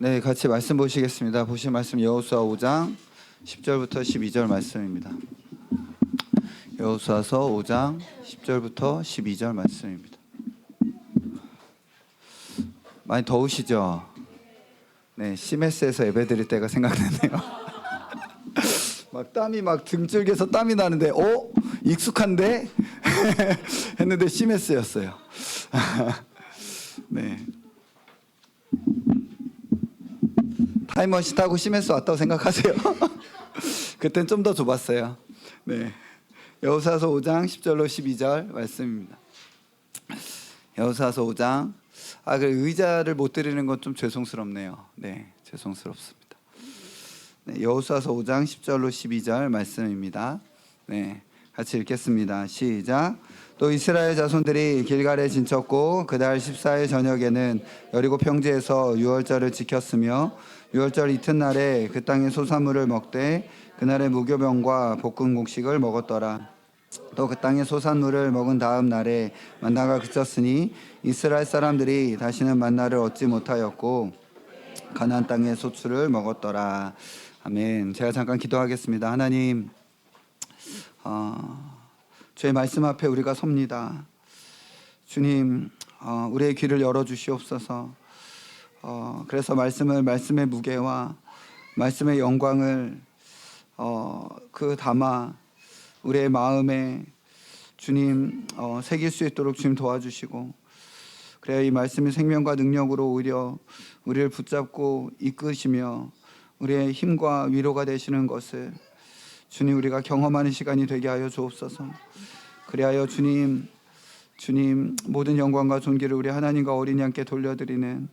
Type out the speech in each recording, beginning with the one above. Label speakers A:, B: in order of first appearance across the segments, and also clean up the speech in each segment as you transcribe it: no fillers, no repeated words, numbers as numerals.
A: 네, 같이 말씀 보시겠습니다. 보실 말씀 여호수아 5장 10절부터 12절 말씀입니다. 여호수아서 5장 10절부터 12절 말씀입니다. 많이 더우시죠? 네, CMS에서 예배드릴 때가 생각나네요. 막 땀이 막 등줄기에서 땀이 나는데 익숙한데? 했는데 CMS였어요. 네. 타임머신 타고 CMS 왔다고 생각하세요? 그땐 좀 더 좁았어요. 네. 여호수아서 5장 10절로 12절 말씀입니다. 여호수아서 5장. 그 의자를 못 드리는 건 좀 죄송스럽네요. 네, 죄송스럽습니다. 네, 여호수아서 5장 10절로 12절 말씀입니다. 네, 같이 읽겠습니다. 시작. 또 이스라엘 자손들이 길갈에 진쳤고 그달 14일 저녁에는 여리고 평지에서 유월절을 지켰으며 유월절 이튿날에 그 땅의 소산물을 먹되 그날의 무교병과 볶은 곡식을 먹었더라. 또 그 땅의 소산물을 먹은 다음 날에 만나가 그쳤으니 이스라엘 사람들이 다시는 만나를 얻지 못하였고 가나안 땅의 소출을 먹었더라. 아멘. 제가 잠깐 기도하겠습니다. 하나님, 주의 말씀 앞에 우리가 섭니다. 주님, 우리의 귀를 열어주시옵소서. 그래서 말씀의 무게와 말씀의 영광을 담아 우리의 마음에 주님 새길 수 있도록 주님 도와주시고, 그래야 이 말씀이 생명과 능력으로 오히려 우리를 붙잡고 이끄시며 우리의 힘과 위로가 되시는 것을 주님 우리가 경험하는 시간이 되게 하여 주옵소서. 그리하여 주님 모든 영광과 존귀를 우리 하나님과 어린이 양께 돌려드리는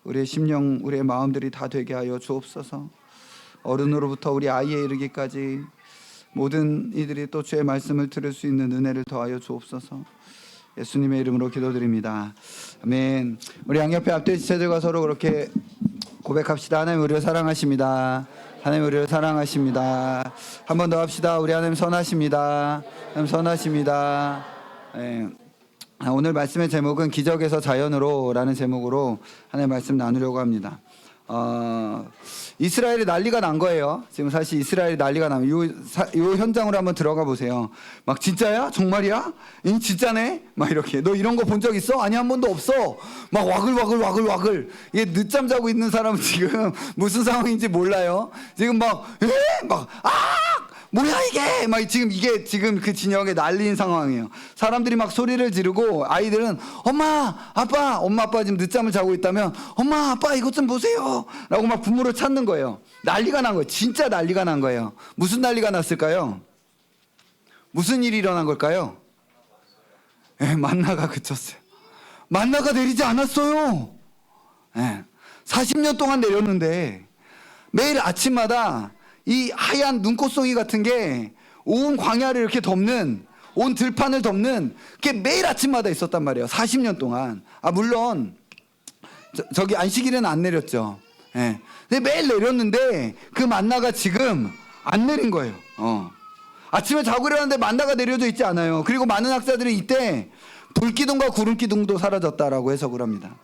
A: 우리의 심령, 우리의 마음들이 다 되게 하여 주옵소서. 어른으로부터 우리 아이에 이르기까지 모든 이들이 또 주의 말씀을 들을 수 있는 은혜를 더하여 주옵소서. 예수님의 이름으로 기도드립니다. 아멘. 우리 양옆에 앞뒤 지체들과 서로 그렇게 고백합시다. 하나님 우리를 사랑하십니다. 하나님 우리를 사랑하십니다. 한 번 더 합시다. 우리 하나님 선하십니다. 하나님 선하십니다. 네. 오늘 말씀의 제목은 기적에서 자연으로 라는 제목으로 하나님 말씀 나누려고 합니다. 이스라엘이 난리가 난 거예요. 지금 사실 이스라엘이 난리가 나면 요 현장으로 한번 들어가 보세요. 막 진짜야? 정말이야? 진짜네? 막 이렇게. 너 이런 거 본 적 있어? 아니, 한 번도 없어. 막 와글와글. 이게 늦잠 자고 있는 사람은 지금 무슨 상황인지 몰라요. 지금 뭐야 이게? 이게 지금 그 진영에 난리인 상황이에요. 사람들이 막 소리를 지르고 아이들은 엄마 아빠 지금 늦잠을 자고 있다면 엄마 아빠 이것 좀 보세요 라고 막 부모를 찾는 거예요. 난리가 난 거예요. 진짜 난리가 난 거예요. 무슨 난리가 났을까요? 무슨 일이 일어난 걸까요? 만나가 그쳤어요. 만나가 내리지 않았어요. 40년 동안 내렸는데 매일 아침마다 이 하얀 눈꽃송이 같은 게 온 광야를 이렇게 덮는, 온 들판을 덮는 게 매일 아침마다 있었단 말이에요. 40년 동안. 물론 저기 안식일에는 안 내렸죠. 근데 매일 내렸는데 그 만나가 지금 안 내린 거예요. 아침에 자고 일어났는데 만나가 내려져 있지 않아요. 그리고 많은 학자들이 이때 불기둥과 구름기둥도 사라졌다라고 해석을 합니다.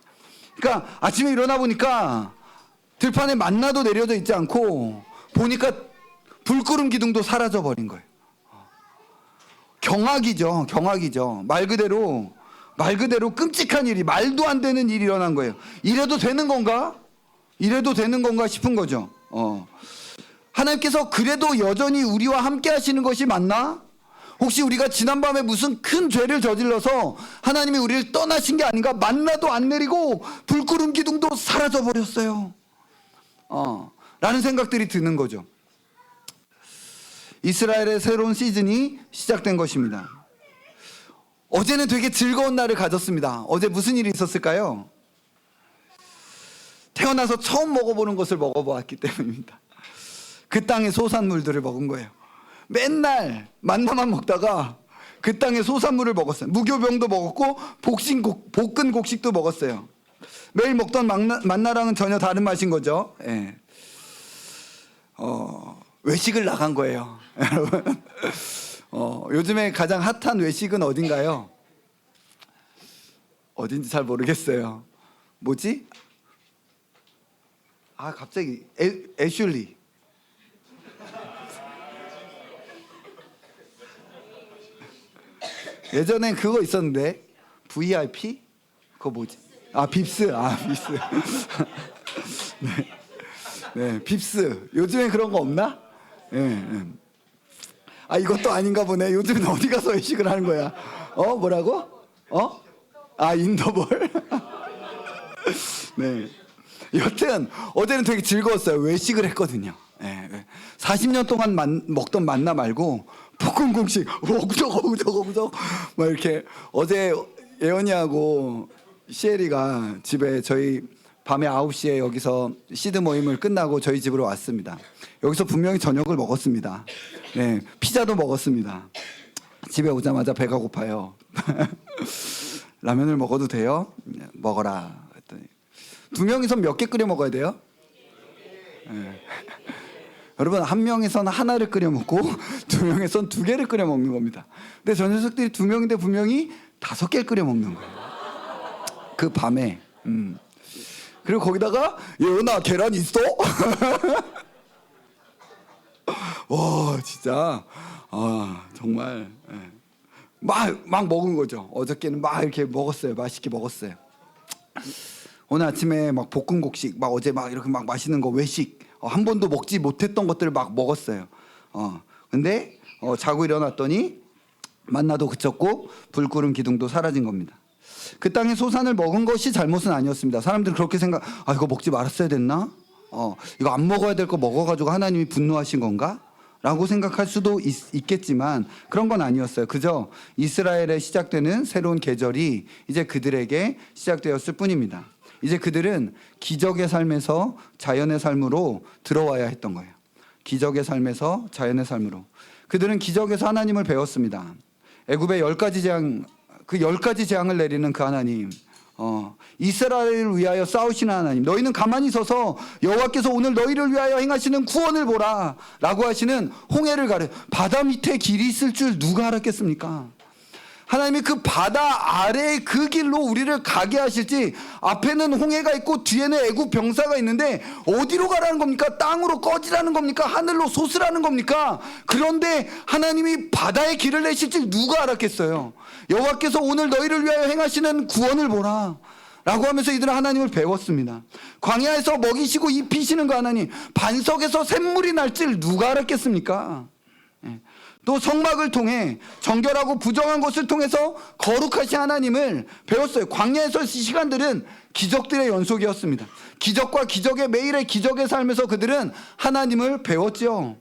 A: 그러니까 아침에 일어나 보니까 들판에 만나도 내려져 있지 않고 보니까 불구름 기둥도 사라져 버린 거예요. 경악이죠. 말 그대로 끔찍한 일이, 말도 안 되는 일이 일어난 거예요. 이래도 되는 건가 싶은 거죠. 하나님께서 그래도 여전히 우리와 함께 하시는 것이 맞나? 혹시 우리가 지난밤에 무슨 큰 죄를 저질러서 하나님이 우리를 떠나신 게 아닌가? 만나도 안 내리고 불구름 기둥도 사라져 버렸어요. 라는 생각들이 드는 거죠. 이스라엘의 새로운 시즌이 시작된 것입니다. 어제는 되게 즐거운 날을 가졌습니다. 어제 무슨 일이 있었을까요? 태어나서 처음 먹어보는 것을 먹어보았기 때문입니다. 그 땅의 소산물들을 먹은 거예요. 맨날 만나만 먹다가 그 땅의 소산물을 먹었어요. 무교병도 먹었고 볶은 곡식도 먹었어요. 매일 먹던 만나랑은 전혀 다른 맛인 거죠. 외식을 나간 거예요. 여러분, 요즘에 가장 핫한 외식은 어딘가요? 어딘지 잘 모르겠어요. 뭐지? 갑자기 애슐리. 예전엔 그거 있었는데 VIP? 그거 뭐지? 빕스. 빕스. 네, 빕스. 요즘엔 그런 거 없나? 네. 이것도 아닌가 보네. 요즘은 어디 가서 외식을 하는 거야? 뭐라고? 인더볼. 네. 여튼 어제는 되게 즐거웠어요. 외식을 했거든요. 네. 40년 동안 먹던 만나 말고 볶음국식 오구적 막 이렇게. 어제 예언이하고 시엘이가 집에 저희 밤에 9시에 여기서 시드 모임을 끝나고 저희 집으로 왔습니다. 여기서 분명히 저녁을 먹었습니다. 네, 피자도 먹었습니다. 집에 오자마자 배가 고파요. 라면을 먹어도 돼요? 먹어라. 그랬더니 두 명이서 몇 개 끓여 먹어야 돼요? 네. 여러분, 한 명에서는 하나를 끓여 먹고 두 명에서는 두 개를 끓여 먹는 겁니다. 근데 저 녀석들이 두 명인데 분명히 5개를 끓여 먹는 거예요. 그 밤에. 그리고 거기다가 예은아 계란 있어? 와 진짜 정말 막 먹은 거죠. 어저께는 막 이렇게 먹었어요. 맛있게 먹었어요. 오늘 아침에 막 볶음국식, 막 어제 막 이렇게 막 맛있는 거 외식, 한 번도 먹지 못했던 것들을 막 먹었어요. 근데 자고 일어났더니 만나도 그쳤고 불구름 기둥도 사라진 겁니다. 그 땅의 소산을 먹은 것이 잘못은 아니었습니다. 사람들이 그렇게 생각, 이거 먹지 말았어야 됐나? 이거 안 먹어야 될 거 먹어가지고 하나님이 분노하신 건가? 라고 생각할 수도 있겠지만 그런 건 아니었어요. 그저 이스라엘에 시작되는 새로운 계절이 이제 그들에게 시작되었을 뿐입니다. 이제 그들은 기적의 삶에서 자연의 삶으로 들어와야 했던 거예요. 기적의 삶에서 자연의 삶으로. 그들은 기적에서 하나님을 배웠습니다. 애굽의 10가지 재앙, 그 10가지 재앙을 내리는 그 하나님, 이스라엘을 위하여 싸우시는 하나님, 너희는 가만히 서서 여호와께서 오늘 너희를 위하여 행하시는 구원을 보라 라고 하시는 홍해를 가려. 바다 밑에 길이 있을 줄 누가 알았겠습니까? 하나님이 그 바다 아래의 그 길로 우리를 가게 하실지, 앞에는 홍해가 있고 뒤에는 애굽 병사가 있는데 어디로 가라는 겁니까? 땅으로 꺼지라는 겁니까? 하늘로 솟으라는 겁니까? 그런데 하나님이 바다의 길을 내실지 누가 알았겠어요? 여호와께서 오늘 너희를 위하여 행하시는 구원을 보라 라고 하면서 이들은 하나님을 배웠습니다. 광야에서 먹이시고 입히시는 그 하나님, 반석에서 샘물이 날 줄 누가 알았겠습니까? 또 성막을 통해 정결하고 부정한 것을 통해서 거룩하신 하나님을 배웠어요. 광야에서 시간들은 기적들의 연속이었습니다. 기적과 기적의 매일의 기적의 삶에서 그들은 하나님을 배웠죠.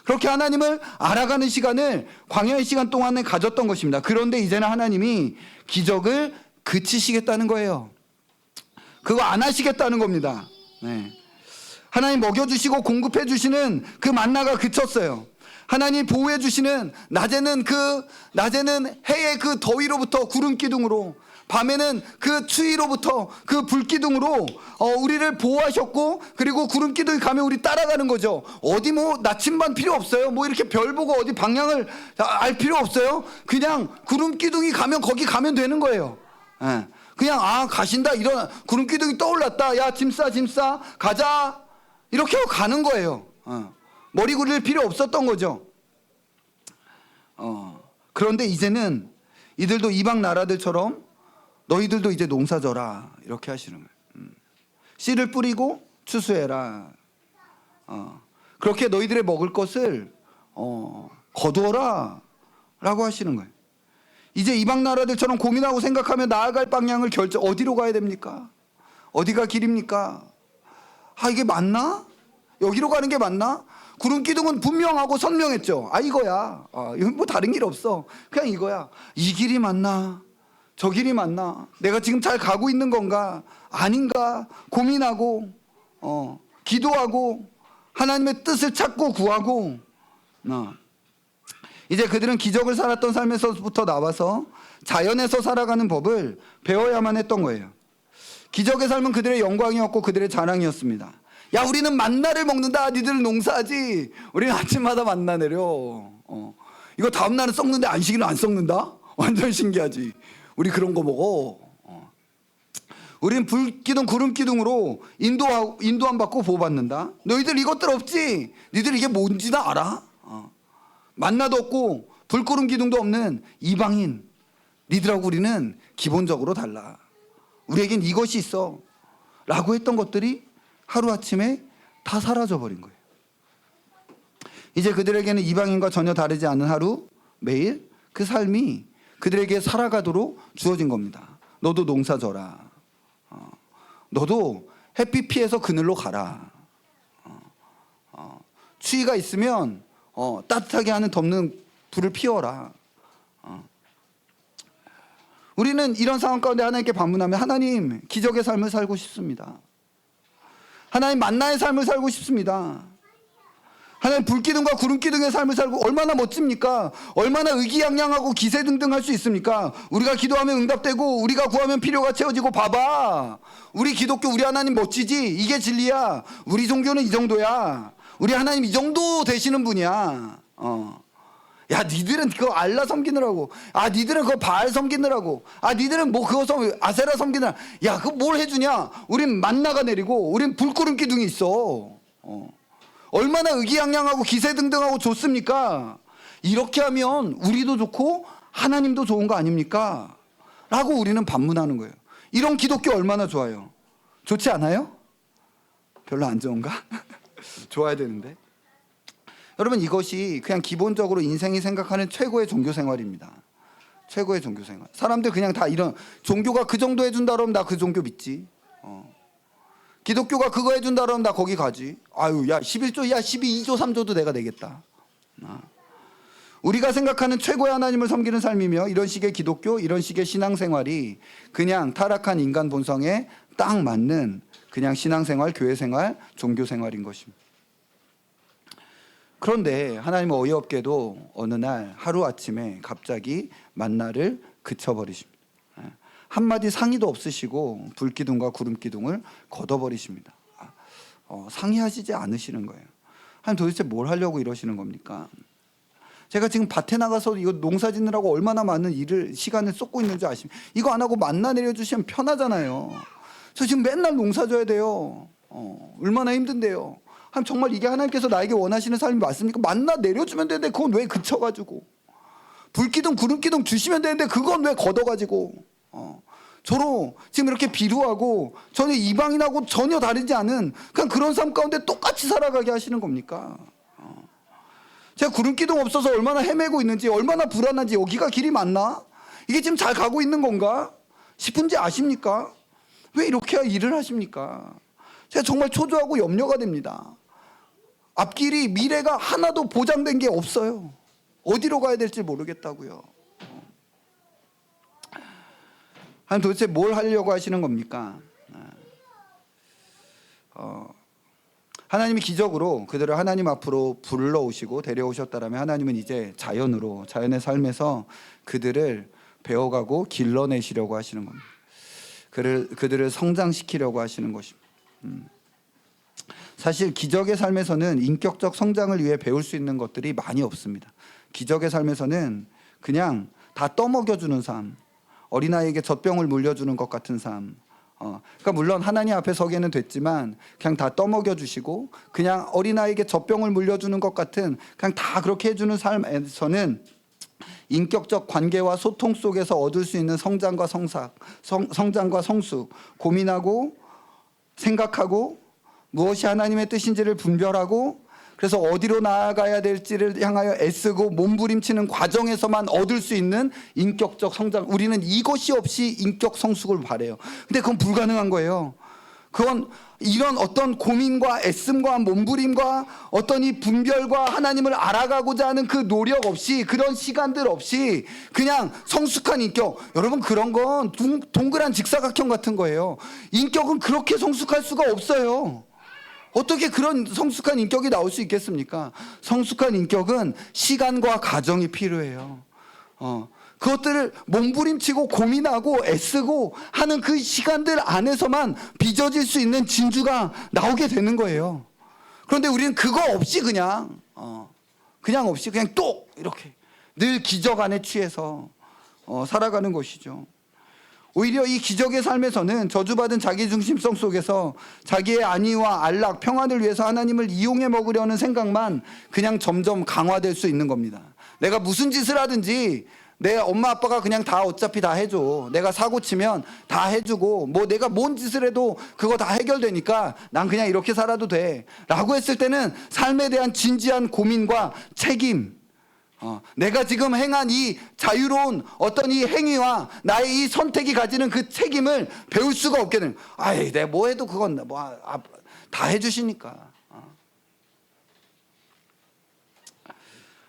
A: 그렇게 하나님을 알아가는 시간을 광야의 시간 동안에 가졌던 것입니다. 그런데 이제는 하나님이 기적을 그치시겠다는 거예요. 그거 안 하시겠다는 겁니다. 하나님 먹여주시고 공급해주시는 그 만나가 그쳤어요. 하나님 보호해 주시는, 낮에는 해의 그 더위로부터 구름 기둥으로, 밤에는 그 추위로부터 그 불 기둥으로 우리를 보호하셨고, 그리고 구름 기둥이 가면 우리 따라가는 거죠. 어디 뭐 나침반 필요 없어요. 뭐 이렇게 별 보고 어디 방향을 알 필요 없어요. 그냥 구름 기둥이 가면 거기 가면 되는 거예요. 그냥 가신다, 이런 구름 기둥이 떠올랐다, 야 짐 싸 가자, 이렇게 하고 가는 거예요. 머리 굴릴 필요 없었던 거죠. 그런데 이제는 이들도 이방 나라들처럼 너희들도 이제 농사져라 이렇게 하시는 거예요. 씨를 뿌리고 추수해라. 그렇게 너희들의 먹을 것을 거두어라 라고 하시는 거예요. 이제 이방 나라들처럼 고민하고 생각하며 나아갈 방향을 어디로 가야 됩니까? 어디가 길입니까? 이게 맞나? 여기로 가는 게 맞나? 구름 기둥은 분명하고 선명했죠. 이거야. 이건 뭐 다른 길 없어. 그냥 이거야. 이 길이 맞나? 저 길이 맞나? 내가 지금 잘 가고 있는 건가? 아닌가? 고민하고 기도하고 하나님의 뜻을 찾고 구하고. 이제 그들은 기적을 살았던 삶에서부터 나와서 자연에서 살아가는 법을 배워야만 했던 거예요. 기적의 삶은 그들의 영광이었고 그들의 자랑이었습니다. 야, 우리는 만나를 먹는다. 니들은 농사하지. 우리는 아침마다 만나 내려. 이거 다음 날은 썩는데 안식일은 안 썩는다? 완전 신기하지. 우리 그런 거 먹어. 우린 불기둥 구름기둥으로 인도함 받고 보호받는다. 너희들 이것들 없지? 너희들 이게 뭔지는 알아? 만나도 없고 불구름 기둥도 없는 이방인, 니들하고 우리는 기본적으로 달라. 우리에겐 이것이 있어 라고 했던 것들이 하루아침에 다 사라져버린 거예요. 이제 그들에게는 이방인과 전혀 다르지 않은 하루, 매일 그 삶이 그들에게 살아가도록 주어진 겁니다. 너도 농사 져라. 너도 햇빛 피해서 그늘로 가라. 추위가 있으면 따뜻하게 하는 덮는 불을 피워라. 우리는 이런 상황 가운데 하나님께 반문하면 하나님, 기적의 삶을 살고 싶습니다. 하나님, 만나의 삶을 살고 싶습니다. 하나님, 불기둥과 구름기둥의 삶을 살고 얼마나 멋집니까? 얼마나 의기양양하고 기세등등할 수 있습니까? 우리가 기도하면 응답되고 우리가 구하면 필요가 채워지고 봐봐. 우리 기독교, 우리 하나님 멋지지? 이게 진리야. 우리 종교는 이 정도야. 우리 하나님 이 정도 되시는 분이야. 야, 니들은 그거 알라 섬기느라고. 니들은 그거 바알 섬기느라고. 니들은 뭐 그거 아세라 섬기느라. 야, 그거 뭘 해주냐? 우린 만나가 내리고 우린 불구름 기둥이 있어. 얼마나 의기양양하고 기세등등하고 좋습니까? 이렇게 하면 우리도 좋고 하나님도 좋은 거 아닙니까? 라고 우리는 반문하는 거예요. 이런 기독교 얼마나 좋아요? 좋지 않아요? 별로 안 좋은가? 좋아야 되는데. 여러분, 이것이 그냥 기본적으로 인생이 생각하는 최고의 종교 생활입니다. 최고의 종교 생활. 사람들 그냥 다 이런, 종교가 그 정도 해준다 그러면 나 그 종교 믿지. 기독교가 그거 해준다 그러면 나 거기 가지. 아유, 야 11조, 야 12조 3조도 내가 내겠다. 우리가 생각하는 최고의 하나님을 섬기는 삶이며 이런 식의 기독교, 이런 식의 신앙생활이 그냥 타락한 인간 본성에 딱 맞는 그냥 신앙생활, 교회생활, 종교생활인 것입니다. 그런데 하나님은 어이없게도 어느 날 하루아침에 갑자기 만나를 그쳐버리십니다. 한마디 상의도 없으시고 불기둥과 구름기둥을 걷어버리십니다. 상의하시지 않으시는 거예요. 하나님, 도대체 뭘 하려고 이러시는 겁니까? 제가 지금 밭에 나가서 이거 농사 짓느라고 얼마나 많은 시간을 쏟고 있는지 아십니까? 이거 안 하고 만나 내려주시면 편하잖아요. 저 지금 맨날 농사 져야 돼요. 얼마나 힘든데요. 하나님, 정말 이게 하나님께서 나에게 원하시는 삶이 맞습니까? 만나 내려주면 되는데 그건 왜 그쳐가지고, 불기둥 구름기둥 주시면 되는데 그건 왜 걷어가지고, 저로 지금 이렇게 비루하고 전혀 이방인하고 전혀 다르지 않은 그냥 그런 삶 가운데 똑같이 살아가게 하시는 겁니까? 제가 구름기둥 없어서 얼마나 헤매고 있는지, 얼마나 불안한지, 여기가 길이 맞나? 이게 지금 잘 가고 있는 건가 싶은지 아십니까? 왜 이렇게 일을 하십니까? 제가 정말 초조하고 염려가 됩니다. 앞길이, 미래가 하나도 보장된 게 없어요. 어디로 가야 될지 모르겠다고요. 하나님, 도대체 뭘 하려고 하시는 겁니까? 하나님이 기적으로 그들을 하나님 앞으로 불러오시고 데려오셨다면 하나님은 이제 자연의 삶에서 그들을 배워가고 길러내시려고 하시는 겁니다. 그들을 성장시키려고 하시는 것입니다. 사실 기적의 삶에서는 인격적 성장을 위해 배울 수 있는 것들이 많이 없습니다. 기적의 삶에서는 그냥 다 떠먹여주는 삶, 어린아이에게 젖병을 물려주는 것 같은 삶. 그러니까 물론 하나님 앞에 서게는 됐지만 그냥 다 떠먹여주시고 그냥 어린아이에게 젖병을 물려주는 것 같은, 그냥 다 그렇게 해주는 삶에서는 인격적 관계와 소통 속에서 얻을 수 있는 성장과 성숙, 고민하고 생각하고 무엇이 하나님의 뜻인지를 분별하고 그래서 어디로 나아가야 될지를 향하여 애쓰고 몸부림치는 과정에서만 얻을 수 있는 인격적 성장, 우리는 이것이 없이 인격 성숙을 바래요. 근데 그건 불가능한 거예요. 그건 이런 어떤 고민과 애씀과 몸부림과 어떤 이 분별과 하나님을 알아가고자 하는 그 노력 없이, 그런 시간들 없이 그냥 성숙한 인격, 여러분 그런 건 동그란 직사각형 같은 거예요. 인격은 그렇게 성숙할 수가 없어요. 어떻게 그런 성숙한 인격이 나올 수 있겠습니까? 성숙한 인격은 시간과 과정이 필요해요. 그것들을 몸부림치고 고민하고 애쓰고 하는 그 시간들 안에서만 빚어질 수 있는 진주가 나오게 되는 거예요. 그런데 우리는 그거 없이 그냥 또 이렇게 늘 기적 안에 취해서 살아가는 것이죠. 오히려 이 기적의 삶에서는 저주받은 자기중심성 속에서 자기의 안위와 안락, 평안을 위해서 하나님을 이용해 먹으려는 생각만 그냥 점점 강화될 수 있는 겁니다. 내가 무슨 짓을 하든지 내 엄마 아빠가 그냥 다 어차피 다 해줘. 내가 사고 치면 다 해주고 뭐 내가 뭔 짓을 해도 그거 다 해결되니까 난 그냥 이렇게 살아도 돼 라고 했을 때는 삶에 대한 진지한 고민과 책임, 내가 지금 행한 이 자유로운 어떤 이 행위와 나의 이 선택이 가지는 그 책임을 배울 수가 없게 되는, 아이 내가 뭐 해도 그건 뭐 다 해주시니까.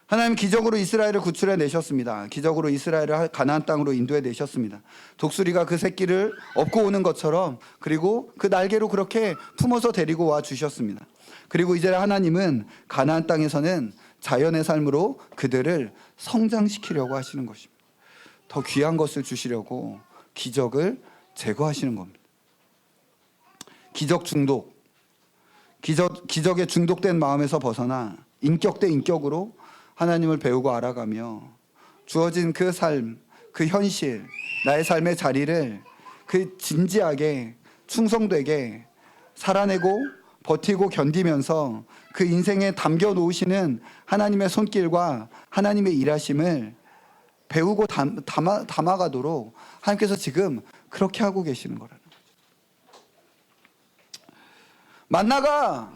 A: 하나님 기적으로 이스라엘을 구출해 내셨습니다. 기적으로 이스라엘을 가나안 땅으로 인도해 내셨습니다. 독수리가 그 새끼를 업고 오는 것처럼, 그리고 그 날개로 그렇게 품어서 데리고 와 주셨습니다. 그리고 이제 하나님은 가나안 땅에서는 자연의 삶으로 그들을 성장시키려고 하시는 것입니다. 더 귀한 것을 주시려고 기적을 제거하시는 겁니다. 기적 중독, 기적에 중독된 마음에서 벗어나 인격 대 인격으로 하나님을 배우고 알아가며 주어진 그 삶, 그 현실, 나의 삶의 자리를 그 진지하게 충성되게 살아내고 버티고 견디면서 그 인생에 담겨 놓으시는 하나님의 손길과 하나님의 일하심을 배우고 담아가도록 하나님께서 지금 그렇게 하고 계시는 거라는 거죠. 만나가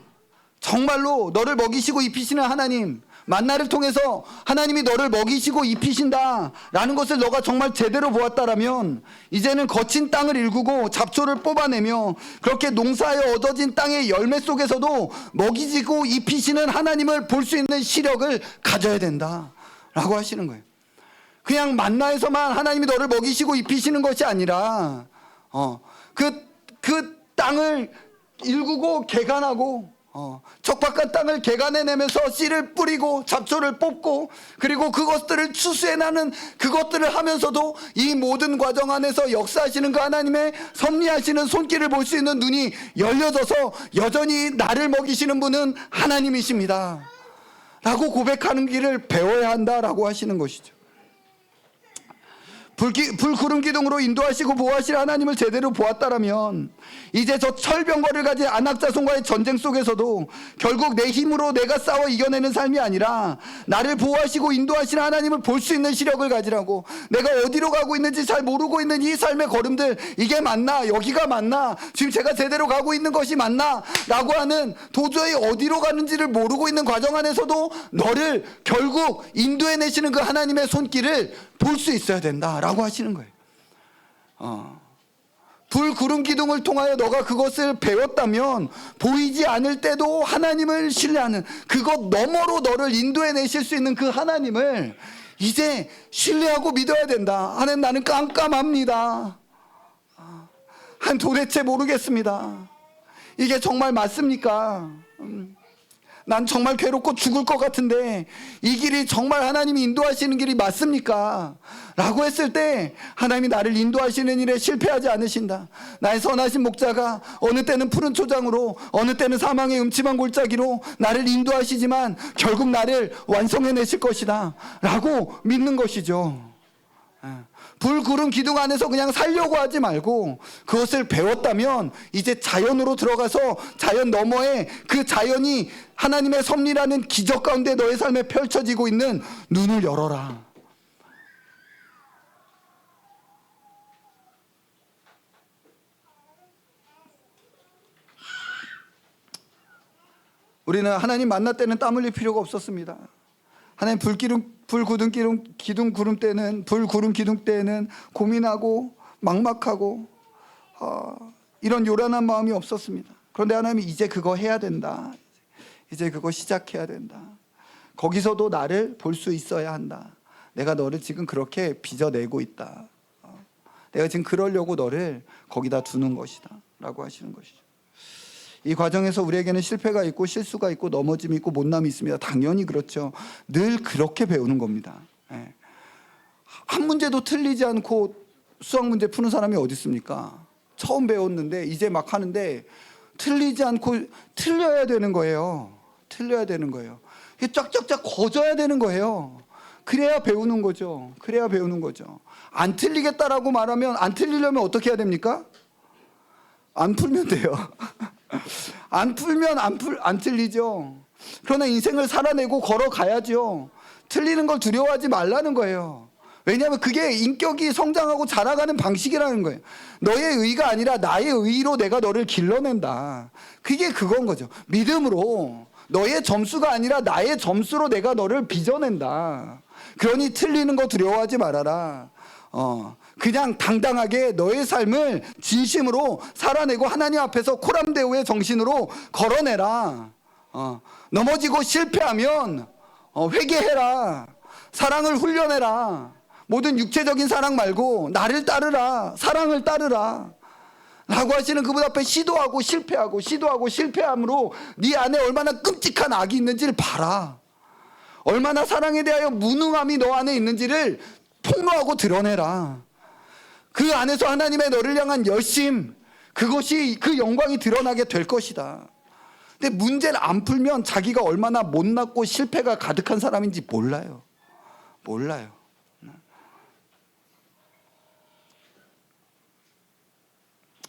A: 정말로 너를 먹이시고 입히시는 하나님, 만나를 통해서 하나님이 너를 먹이시고 입히신다라는 것을 너가 정말 제대로 보았다라면 이제는 거친 땅을 일구고 잡초를 뽑아내며 그렇게 농사에 얻어진 땅의 열매 속에서도 먹이시고 입히시는 하나님을 볼 수 있는 시력을 가져야 된다라고 하시는 거예요. 그냥 만나에서만 하나님이 너를 먹이시고 입히시는 것이 아니라 그 땅을 일구고 개간하고 척박한 땅을 개간해내면서 씨를 뿌리고 잡초를 뽑고 그리고 그것들을 추수해나는 그것들을 하면서도 이 모든 과정 안에서 역사하시는 그 하나님의 섭리하시는 손길을 볼 수 있는 눈이 열려져서 여전히 나를 먹이시는 분은 하나님이십니다 라고 고백하는 길을 배워야 한다라고 하시는 것이죠. 불구름 기둥으로 인도하시고 보호하실 하나님을 제대로 보았다라면 이제 저 철병거를 가진 안악자손과의 전쟁 속에서도 결국 내 힘으로 내가 싸워 이겨내는 삶이 아니라 나를 보호하시고 인도하시는 하나님을 볼 수 있는 시력을 가지라고, 내가 어디로 가고 있는지 잘 모르고 있는 이 삶의 걸음들, 이게 맞나? 여기가 맞나? 지금 제가 제대로 가고 있는 것이 맞나? 라고 하는 도저히 어디로 가는지를 모르고 있는 과정 안에서도 너를 결국 인도해내시는 그 하나님의 손길을 볼 수 있어야 된다라고 하시는 거예요. 불구름 기둥을 통하여 너가 그것을 배웠다면 보이지 않을 때도 하나님을 신뢰하는 그것 너머로 너를 인도해내실 수 있는 그 하나님을 이제 신뢰하고 믿어야 된다. 하나님, 나는 깜깜합니다. 도대체 모르겠습니다. 이게 정말 맞습니까? 난 정말 괴롭고 죽을 것 같은데 이 길이 정말 하나님이 인도하시는 길이 맞습니까? 라고 했을 때 하나님이 나를 인도하시는 일에 실패하지 않으신다. 나의 선하신 목자가 어느 때는 푸른 초장으로 어느 때는 사망의 음침한 골짜기로 나를 인도하시지만 결국 나를 완성해내실 것이다 라고 믿는 것이죠. 불구름 기둥 안에서 그냥 살려고 하지 말고 그것을 배웠다면 이제 자연으로 들어가서 자연 너머에 그 자연이 하나님의 섭리라는 기적 가운데 너의 삶에 펼쳐지고 있는 눈을 열어라. 우리는 하나님 만날 때는 땀 흘릴 필요가 없었습니다. 하나님 불구름 기둥 때는 고민하고 막막하고 이런 요란한 마음이 없었습니다. 그런데 하나님이 이제 그거 해야 된다. 이제 그거 시작해야 된다. 거기서도 나를 볼 수 있어야 한다. 내가 너를 지금 그렇게 빚어내고 있다. 내가 지금 그러려고 너를 거기다 두는 것이다 라고 하시는 것이죠. 이 과정에서 우리에게는 실패가 있고 실수가 있고 넘어짐이 있고 못남이 있습니다. 당연히 그렇죠. 늘 그렇게 배우는 겁니다. 한 문제도 틀리지 않고 수학 문제 푸는 사람이 어디 있습니까? 처음 배웠는데 이제 막 하는데 틀리지 않고 틀려야 되는 거예요. 틀려야 되는 거예요. 쫙쫙쫙 거져야 되는 거예요. 그래야 배우는 거죠. 그래야 배우는 거죠. 안 틀리겠다라고 말하면, 안 틀리려면 어떻게 해야 됩니까? 안 풀면 돼요. 안 풀면 안 틀리죠. 그러나 인생을 살아내고 걸어가야죠. 틀리는 걸 두려워하지 말라는 거예요. 왜냐하면 그게 인격이 성장하고 자라가는 방식이라는 거예요. 너의 의가 아니라 나의 의로 내가 너를 길러낸다. 그게 그건 거죠. 믿음으로 너의 점수가 아니라 나의 점수로 내가 너를 빚어낸다. 그러니 틀리는 거 두려워하지 말아라. 그냥 당당하게 너의 삶을 진심으로 살아내고 하나님 앞에서 코람데오의 정신으로 걸어내라. 넘어지고 실패하면 회개해라. 사랑을 훈련해라. 모든 육체적인 사랑 말고 나를 따르라. 사랑을 따르라. 라고 하시는 그분 앞에 시도하고 실패함으로 네 안에 얼마나 끔찍한 악이 있는지를 봐라. 얼마나 사랑에 대하여 무능함이 너 안에 있는지를 폭로하고 드러내라. 그 안에서 하나님의 너를 향한 열심, 그것이 그 영광이 드러나게 될 것이다. 근데 문제를 안 풀면 자기가 얼마나 못났고 실패가 가득한 사람인지 몰라요.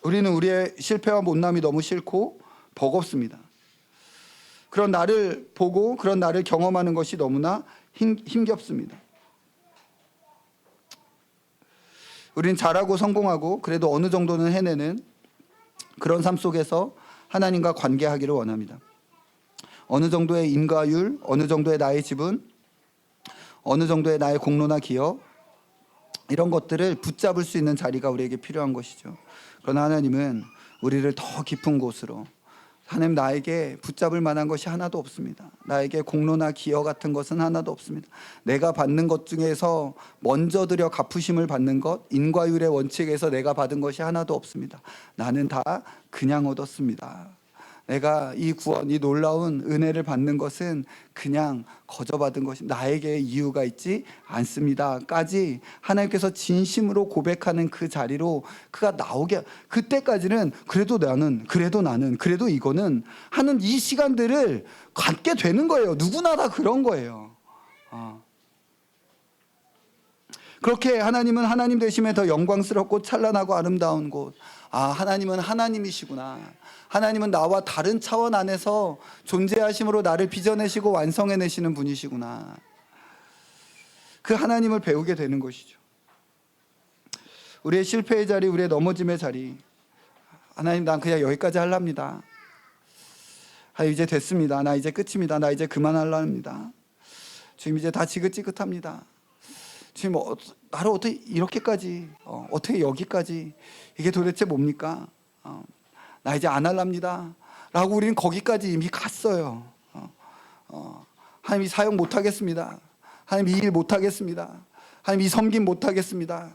A: 우리는 우리의 실패와 못남이 너무 싫고 버겁습니다. 그런 나를 보고 그런 나를 경험하는 것이 너무나 힘겹습니다. 우린 잘하고 성공하고 그래도 어느 정도는 해내는 그런 삶 속에서 하나님과 관계하기를 원합니다. 어느 정도의 인과율, 어느 정도의 나의 지분, 어느 정도의 나의 공로나 기여, 이런 것들을 붙잡을 수 있는 자리가 우리에게 필요한 것이죠. 그러나 하나님은 우리를 더 깊은 곳으로, 하나님 나에게 붙잡을 만한 것이 하나도 없습니다. 나에게 공로나 기여 같은 것은 하나도 없습니다. 내가 받는 것 중에서 먼저 들여 갚으심을 받는 것, 인과율의 원칙에서 내가 받은 것이 하나도 없습니다. 나는 다 그냥 얻었습니다. 내가 이 구원, 이 놀라운 은혜를 받는 것은 그냥 거저 받은 것이 나에게 이유가 있지 않습니다 까지 하나님께서 진심으로 고백하는 그 자리로 그가 나오게, 그때까지는 그래도 나는 그래도 이거는 하는 이 시간들을 갖게 되는 거예요. 누구나 다 그런 거예요. 그렇게 하나님은 하나님 되심에 더 영광스럽고 찬란하고 아름다운 곳, 하나님은 하나님이시구나. 하나님은 나와 다른 차원 안에서 존재하심으로 나를 빚어내시고 완성해내시는 분이시구나. 그 하나님을 배우게 되는 것이죠. 우리의 실패의 자리, 우리의 넘어짐의 자리, 하나님 난 그냥 여기까지 하랍니다. 이제 됐습니다. 나 이제 끝입니다. 나 이제 그만하랍니다. 주님 이제 다 지긋지긋합니다. 주님 나를 어떻게 이렇게까지, 어떻게 여기까지, 이게 도대체 뭡니까? 나 이제 안 할랍니다 라고 우리는 거기까지 이미 갔어요. 하나님 이 사역 못하겠습니다. 하나님 이 일 못하겠습니다. 하나님 이 섬김 못하겠습니다.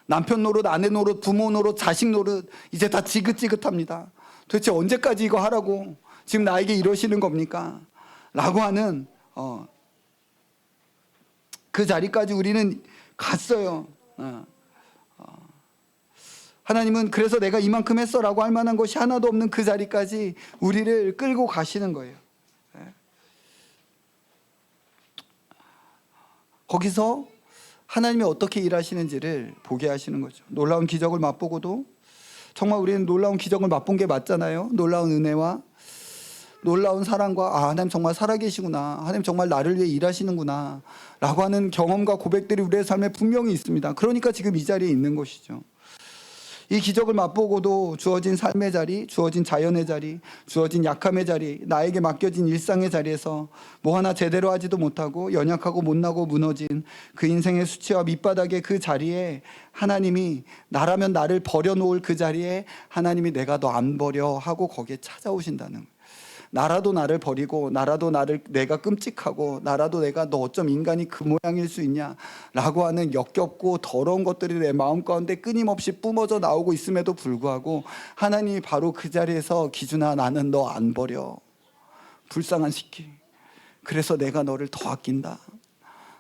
A: 남편 노릇, 아내 노릇, 부모 노릇, 자식 노릇, 이제 다 지긋지긋합니다. 도대체 언제까지 이거 하라고 지금 나에게 이러시는 겁니까? 라고 하는 그 자리까지 우리는 갔어요. 하나님은 그래서 내가 이만큼 했어라고 할 만한 것이 하나도 없는 그 자리까지 우리를 끌고 가시는 거예요. 거기서 하나님이 어떻게 일하시는지를 보게 하시는 거죠. 놀라운 기적을 맛보고도 정말 우리는 놀라운 기적을 맛본 게 맞잖아요. 놀라운 은혜와 놀라운 사랑과 하나님 정말 살아계시구나, 하나님 정말 나를 위해 일하시는구나 라고 하는 경험과 고백들이 우리의 삶에 분명히 있습니다. 그러니까 지금 이 자리에 있는 것이죠. 이 기적을 맛보고도 주어진 삶의 자리, 주어진 자연의 자리, 주어진 약함의 자리, 나에게 맡겨진 일상의 자리에서 뭐 하나 제대로 하지도 못하고 연약하고 못나고 무너진 그 인생의 수치와 밑바닥의 그 자리에 하나님이 나라면 나를 버려놓을 그 자리에 하나님이 내가 너 안 버려 하고 거기에 찾아오신다는 거예요. 나라도 나를 버리고, 나라도 내가 끔찍하고, 나라도 내가 너 어쩜 인간이 그 모양일 수 있냐 라고 하는 역겹고 더러운 것들이 내 마음 가운데 끊임없이 뿜어져 나오고 있음에도 불구하고 하나님이 바로 그 자리에서 기준아 나는 너 안 버려, 불쌍한 새끼, 그래서 내가 너를 더 아낀다,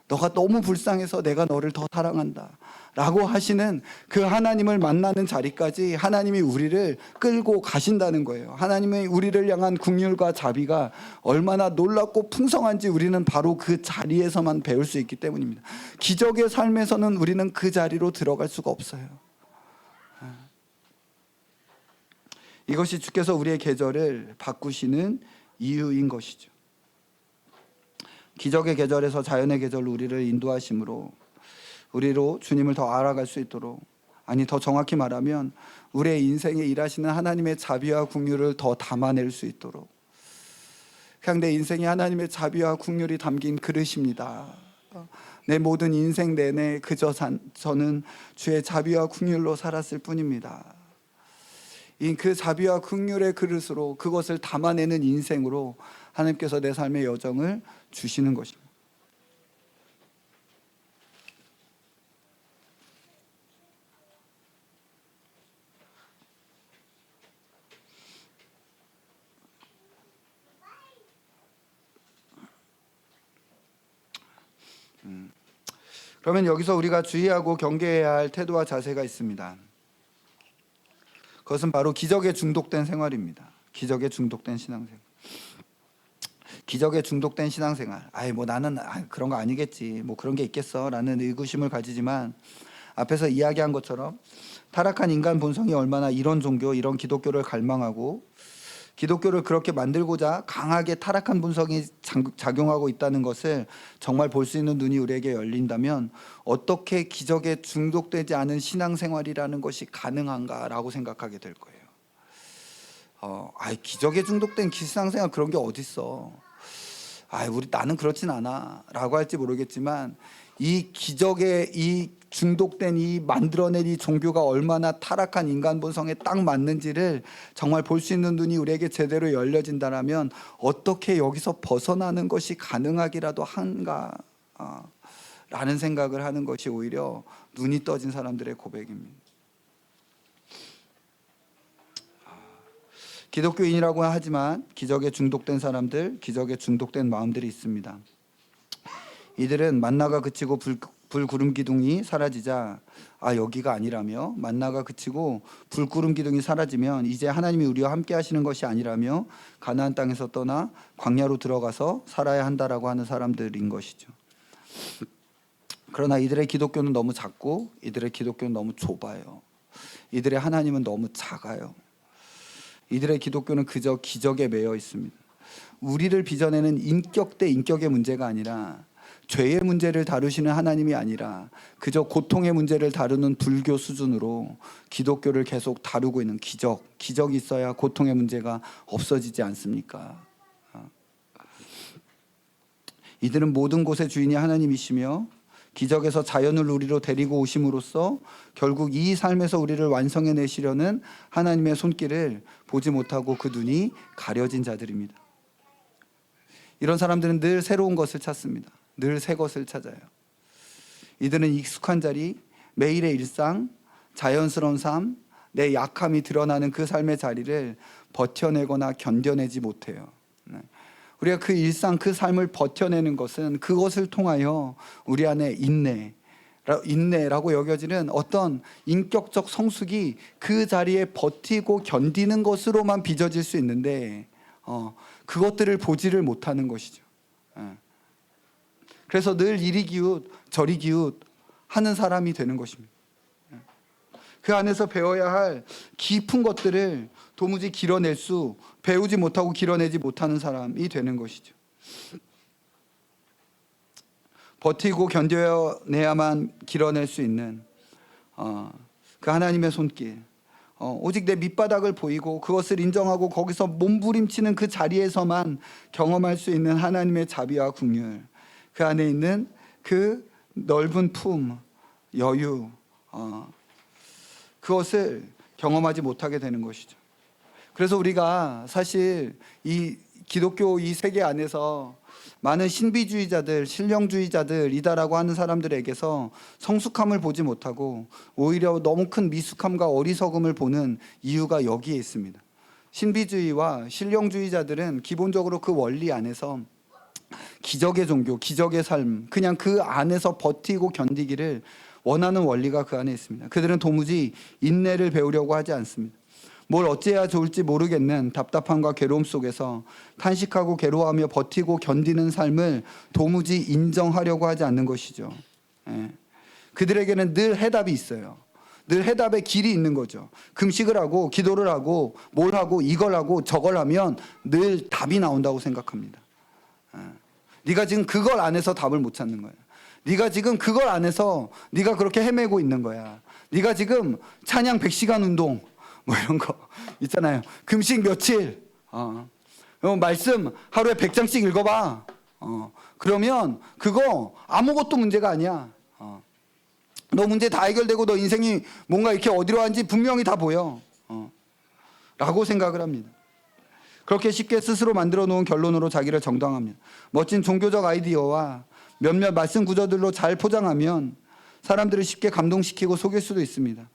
A: 너가 너무 불쌍해서 내가 너를 더 사랑한다 라고 하시는 그 하나님을 만나는 자리까지 하나님이 우리를 끌고 가신다는 거예요. 하나님의 우리를 향한 긍휼과 자비가 얼마나 놀랍고 풍성한지 우리는 바로 그 자리에서만 배울 수 있기 때문입니다. 기적의 삶에서는 우리는 그 자리로 들어갈 수가 없어요. 이것이 주께서 우리의 계절을 바꾸시는 이유인 것이죠. 기적의 계절에서 자연의 계절로 우리를 인도하심으로 우리로 주님을 더 알아갈 수 있도록, 아니 더 정확히 말하면 우리의 인생에 일하시는 하나님의 자비와 긍휼을 더 담아낼 수 있도록, 그냥 내 인생에 하나님의 자비와 긍휼이 담긴 그릇입니다. 내 모든 인생 내내 그저 저는 주의 자비와 긍휼로 살았을 뿐입니다. 그 자비와 긍휼의 그릇으로 그것을 담아내는 인생으로 하나님께서 내 삶의 여정을 주시는 것입니다. 그러면 여기서 우리가 주의하고 경계해야 할 태도와 자세가 있습니다. 그것은 바로 기적에 중독된 생활입니다. 기적에 중독된 신앙생활. 기적에 중독된 신앙생활. 뭐 나는 그런 거 아니겠지, 뭐 그런 게 있겠어라는 의구심을 가지지만, 앞에서 이야기한 것처럼 타락한 인간 본성이 얼마나 이런 종교, 이런 기독교를 갈망하고 기독교를 그렇게 만들고자 강하게 타락한 본성이 작용하고 있다는 것을 정말 볼 수 있는 눈이 우리에게 열린다면 어떻게 기적에 중독되지 않은 신앙생활이라는 것이 가능한가라고 생각하게 될 거예요. 기적에 중독된 신앙생활 그런 게 어딨어. 나는 그렇진 않아 라고 할지 모르겠지만, 이 기적에 이 중독된 이 만들어낸 이 종교가 얼마나 타락한 인간 본성에 딱 맞는지를 정말 볼 수 있는 눈이 우리에게 제대로 열려진다면 어떻게 여기서 벗어나는 것이 가능하기라도 한가 라는 생각을 하는 것이 오히려 눈이 떠진 사람들의 고백입니다. 기독교인이라고 하지만 기적에 중독된 사람들, 기적에 중독된 마음들이 있습니다. 이들은 만나가 그치고 불구름 기둥이 사라지자 여기가 아니라며, 만나가 그치고 불구름 기둥이 사라지면 이제 하나님이 우리와 함께 하시는 것이 아니라며 가나안 땅에서 떠나 광야로 들어가서 살아야 한다라고 하는 사람들인 것이죠. 그러나 이들의 기독교는 너무 작고 이들의 기독교는 너무 좁아요. 이들의 하나님은 너무 작아요. 이들의 기독교는 그저 기적에 매여 있습니다. 우리를 빚어내는 인격 대 인격의 문제가 아니라, 죄의 문제를 다루시는 하나님이 아니라 그저 고통의 문제를 다루는 불교 수준으로 기독교를 계속 다루고 있는 기적이 있어야 고통의 문제가 없어지지 않습니까? 이들은 모든 곳의 주인이 하나님이시며 기적에서 자연을 우리로 데리고 오심으로써 결국 이 삶에서 우리를 완성해내시려는 하나님의 손길을 보지 못하고 그 눈이 가려진 자들입니다. 이런 사람들은 늘 새로운 것을 찾습니다. 늘 새 것을 찾아요. 이들은 익숙한 자리, 매일의 일상, 자연스러운 삶, 내 약함이 드러나는 그 삶의 자리를 버텨내거나 견뎌내지 못해요. 우리가 그 일상, 그 삶을 버텨내는 것은 그것을 통하여 우리 안에 인내라고 여겨지는 어떤 인격적 성숙이 그 자리에 버티고 견디는 것으로만 빚어질 수 있는데, 그것들을 보지를 못하는 것이죠. 그래서 늘 이리 기웃 저리 기웃 하는 사람이 되는 것입니다. 그 안에서 배워야 할 깊은 것들을 도무지 배우지 못하고 길어내지 못하는 사람이 되는 것이죠. 버티고 견뎌내야만 길어낼 수 있는 그 하나님의 손길, 오직 내 밑바닥을 보이고 그것을 인정하고 거기서 몸부림치는 그 자리에서만 경험할 수 있는 하나님의 자비와 긍휼, 그 안에 있는 그 넓은 품, 여유, 그것을 경험하지 못하게 되는 것이죠. 그래서 우리가 사실 이 기독교 이 세계 안에서 많은 신비주의자들, 신령주의자들이다라고 하는 사람들에게서 성숙함을 보지 못하고 오히려 너무 큰 미숙함과 어리석음을 보는 이유가 여기에 있습니다. 신비주의와 신령주의자들은 기본적으로 그 원리 안에서 기적의 종교, 기적의 삶, 그냥 그 안에서 버티고 견디기를 원하는 원리가 그 안에 있습니다. 그들은 도무지 인내를 배우려고 하지 않습니다. 뭘 어찌해야 좋을지 모르겠는 답답함과 괴로움 속에서 탄식하고 괴로워하며 버티고 견디는 삶을 도무지 인정하려고 하지 않는 것이죠. 그들에게는 늘 해답이 있어요. 늘 해답의 길이 있는 거죠. 금식을 하고 기도를 하고 뭘 하고 이걸 하고 저걸 하면 늘 답이 나온다고 생각합니다. 네가 지금 그걸 안 해서 답을 못 찾는 거야. 네가 지금 그걸 안 해서 네가 그렇게 헤매고 있는 거야. 네가 지금 찬양 100시간 운동 뭐 이런 거 있잖아요. 금식 며칠 말씀 하루에 100장씩 읽어봐. 그러면 그거 아무것도 문제가 아니야. 너 문제 다 해결되고 너 인생이 뭔가 이렇게 어디로 가는지 분명히 다 보여. 라고 생각을 합니다. 그렇게 쉽게 스스로 만들어 놓은 결론으로 자기를 정당합니다. 멋진 종교적 아이디어와 몇몇 말씀 구조들로 잘 포장하면 사람들을 쉽게 감동시키고 속일 수도 있습니다.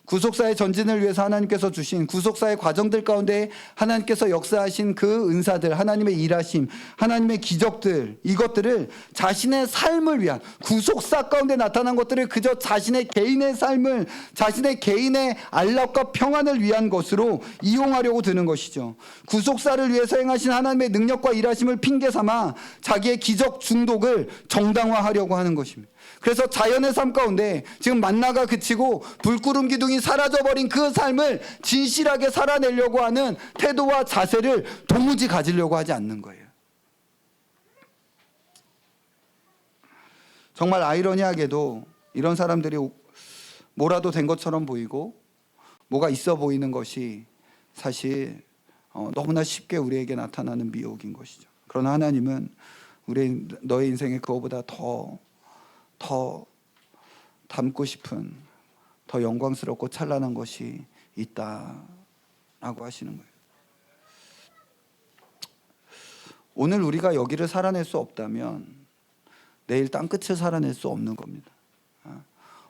A: 구속사의 전진을 위해서 하나님께서 주신 구속사의 과정들 가운데 하나님께서 역사하신 그 은사들, 하나님의 일하심, 하나님의 기적들, 이것들을 자신의 삶을 위한 구속사 가운데 나타난 것들을 그저 자신의 개인의 삶을, 자신의 개인의 안락과 평안을 위한 것으로 이용하려고 드는 것이죠. 구속사를 위해서 행하신 하나님의 능력과 일하심을 핑계 삼아 자기의 기적 중독을 정당화하려고 하는 것입니다. 그래서 자연의 삶 가운데 지금 만나가 그치고 불구름 기둥이 사라져버린 그 삶을 진실하게 살아내려고 하는 태도와 자세를 도무지 가지려고 하지 않는 거예요. 정말 아이러니하게도 이런 사람들이 뭐라도 된 것처럼 보이고 뭐가 있어 보이는 것이 사실 너무나 쉽게 우리에게 나타나는 미혹인 것이죠. 그러나 하나님은 너의 인생에 그거보다 더 닮고 싶은, 더 영광스럽고 찬란한 것이 있다라고 하시는 거예요. 오늘 우리가 여기를 살아낼 수 없다면 내일 땅끝을 살아낼 수 없는 겁니다.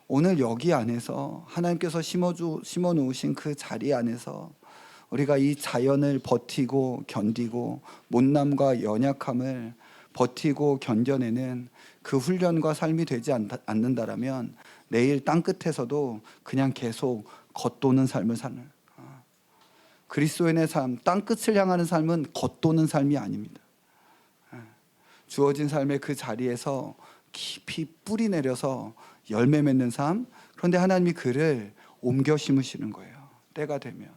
A: 오늘 여기 안에서 하나님께서 심어 놓으신 그 자리 안에서 우리가 이 자연을 버티고 견디고 못남과 연약함을 버티고 견뎌내는 그 훈련과 삶이 되지 않는다라면 내일 땅끝에서도 그냥 계속 겉도는 삶을 사는, 그리스도인의 삶, 땅끝을 향하는 삶은 겉도는 삶이 아닙니다. 주어진 삶의 그 자리에서 깊이 뿌리 내려서 열매 맺는 삶. 그런데 하나님이 그를 옮겨 심으시는 거예요. 때가 되면.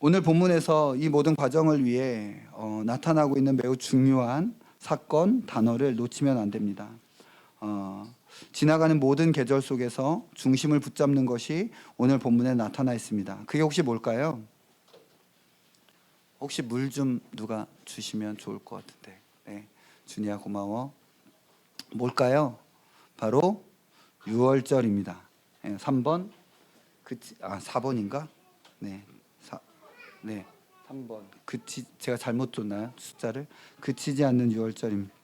A: 오늘 본문에서 이 모든 과정을 위해 나타나고 있는 매우 중요한 사건, 단어를 놓치면 안 됩니다. 지나가는 모든 계절 속에서 중심을 붙잡는 것이 오늘 본문에 나타나 있습니다. 그게 혹시 뭘까요? 혹시 물 좀 누가 주시면 좋을 것 같은데. 네, 준이야 고마워. 뭘까요? 바로 유월절입니다. 네, 3번, 4번인가? 네, 3번. 제가 잘못 줬나요? 숫자를? 그치지 않는 유월절입니다.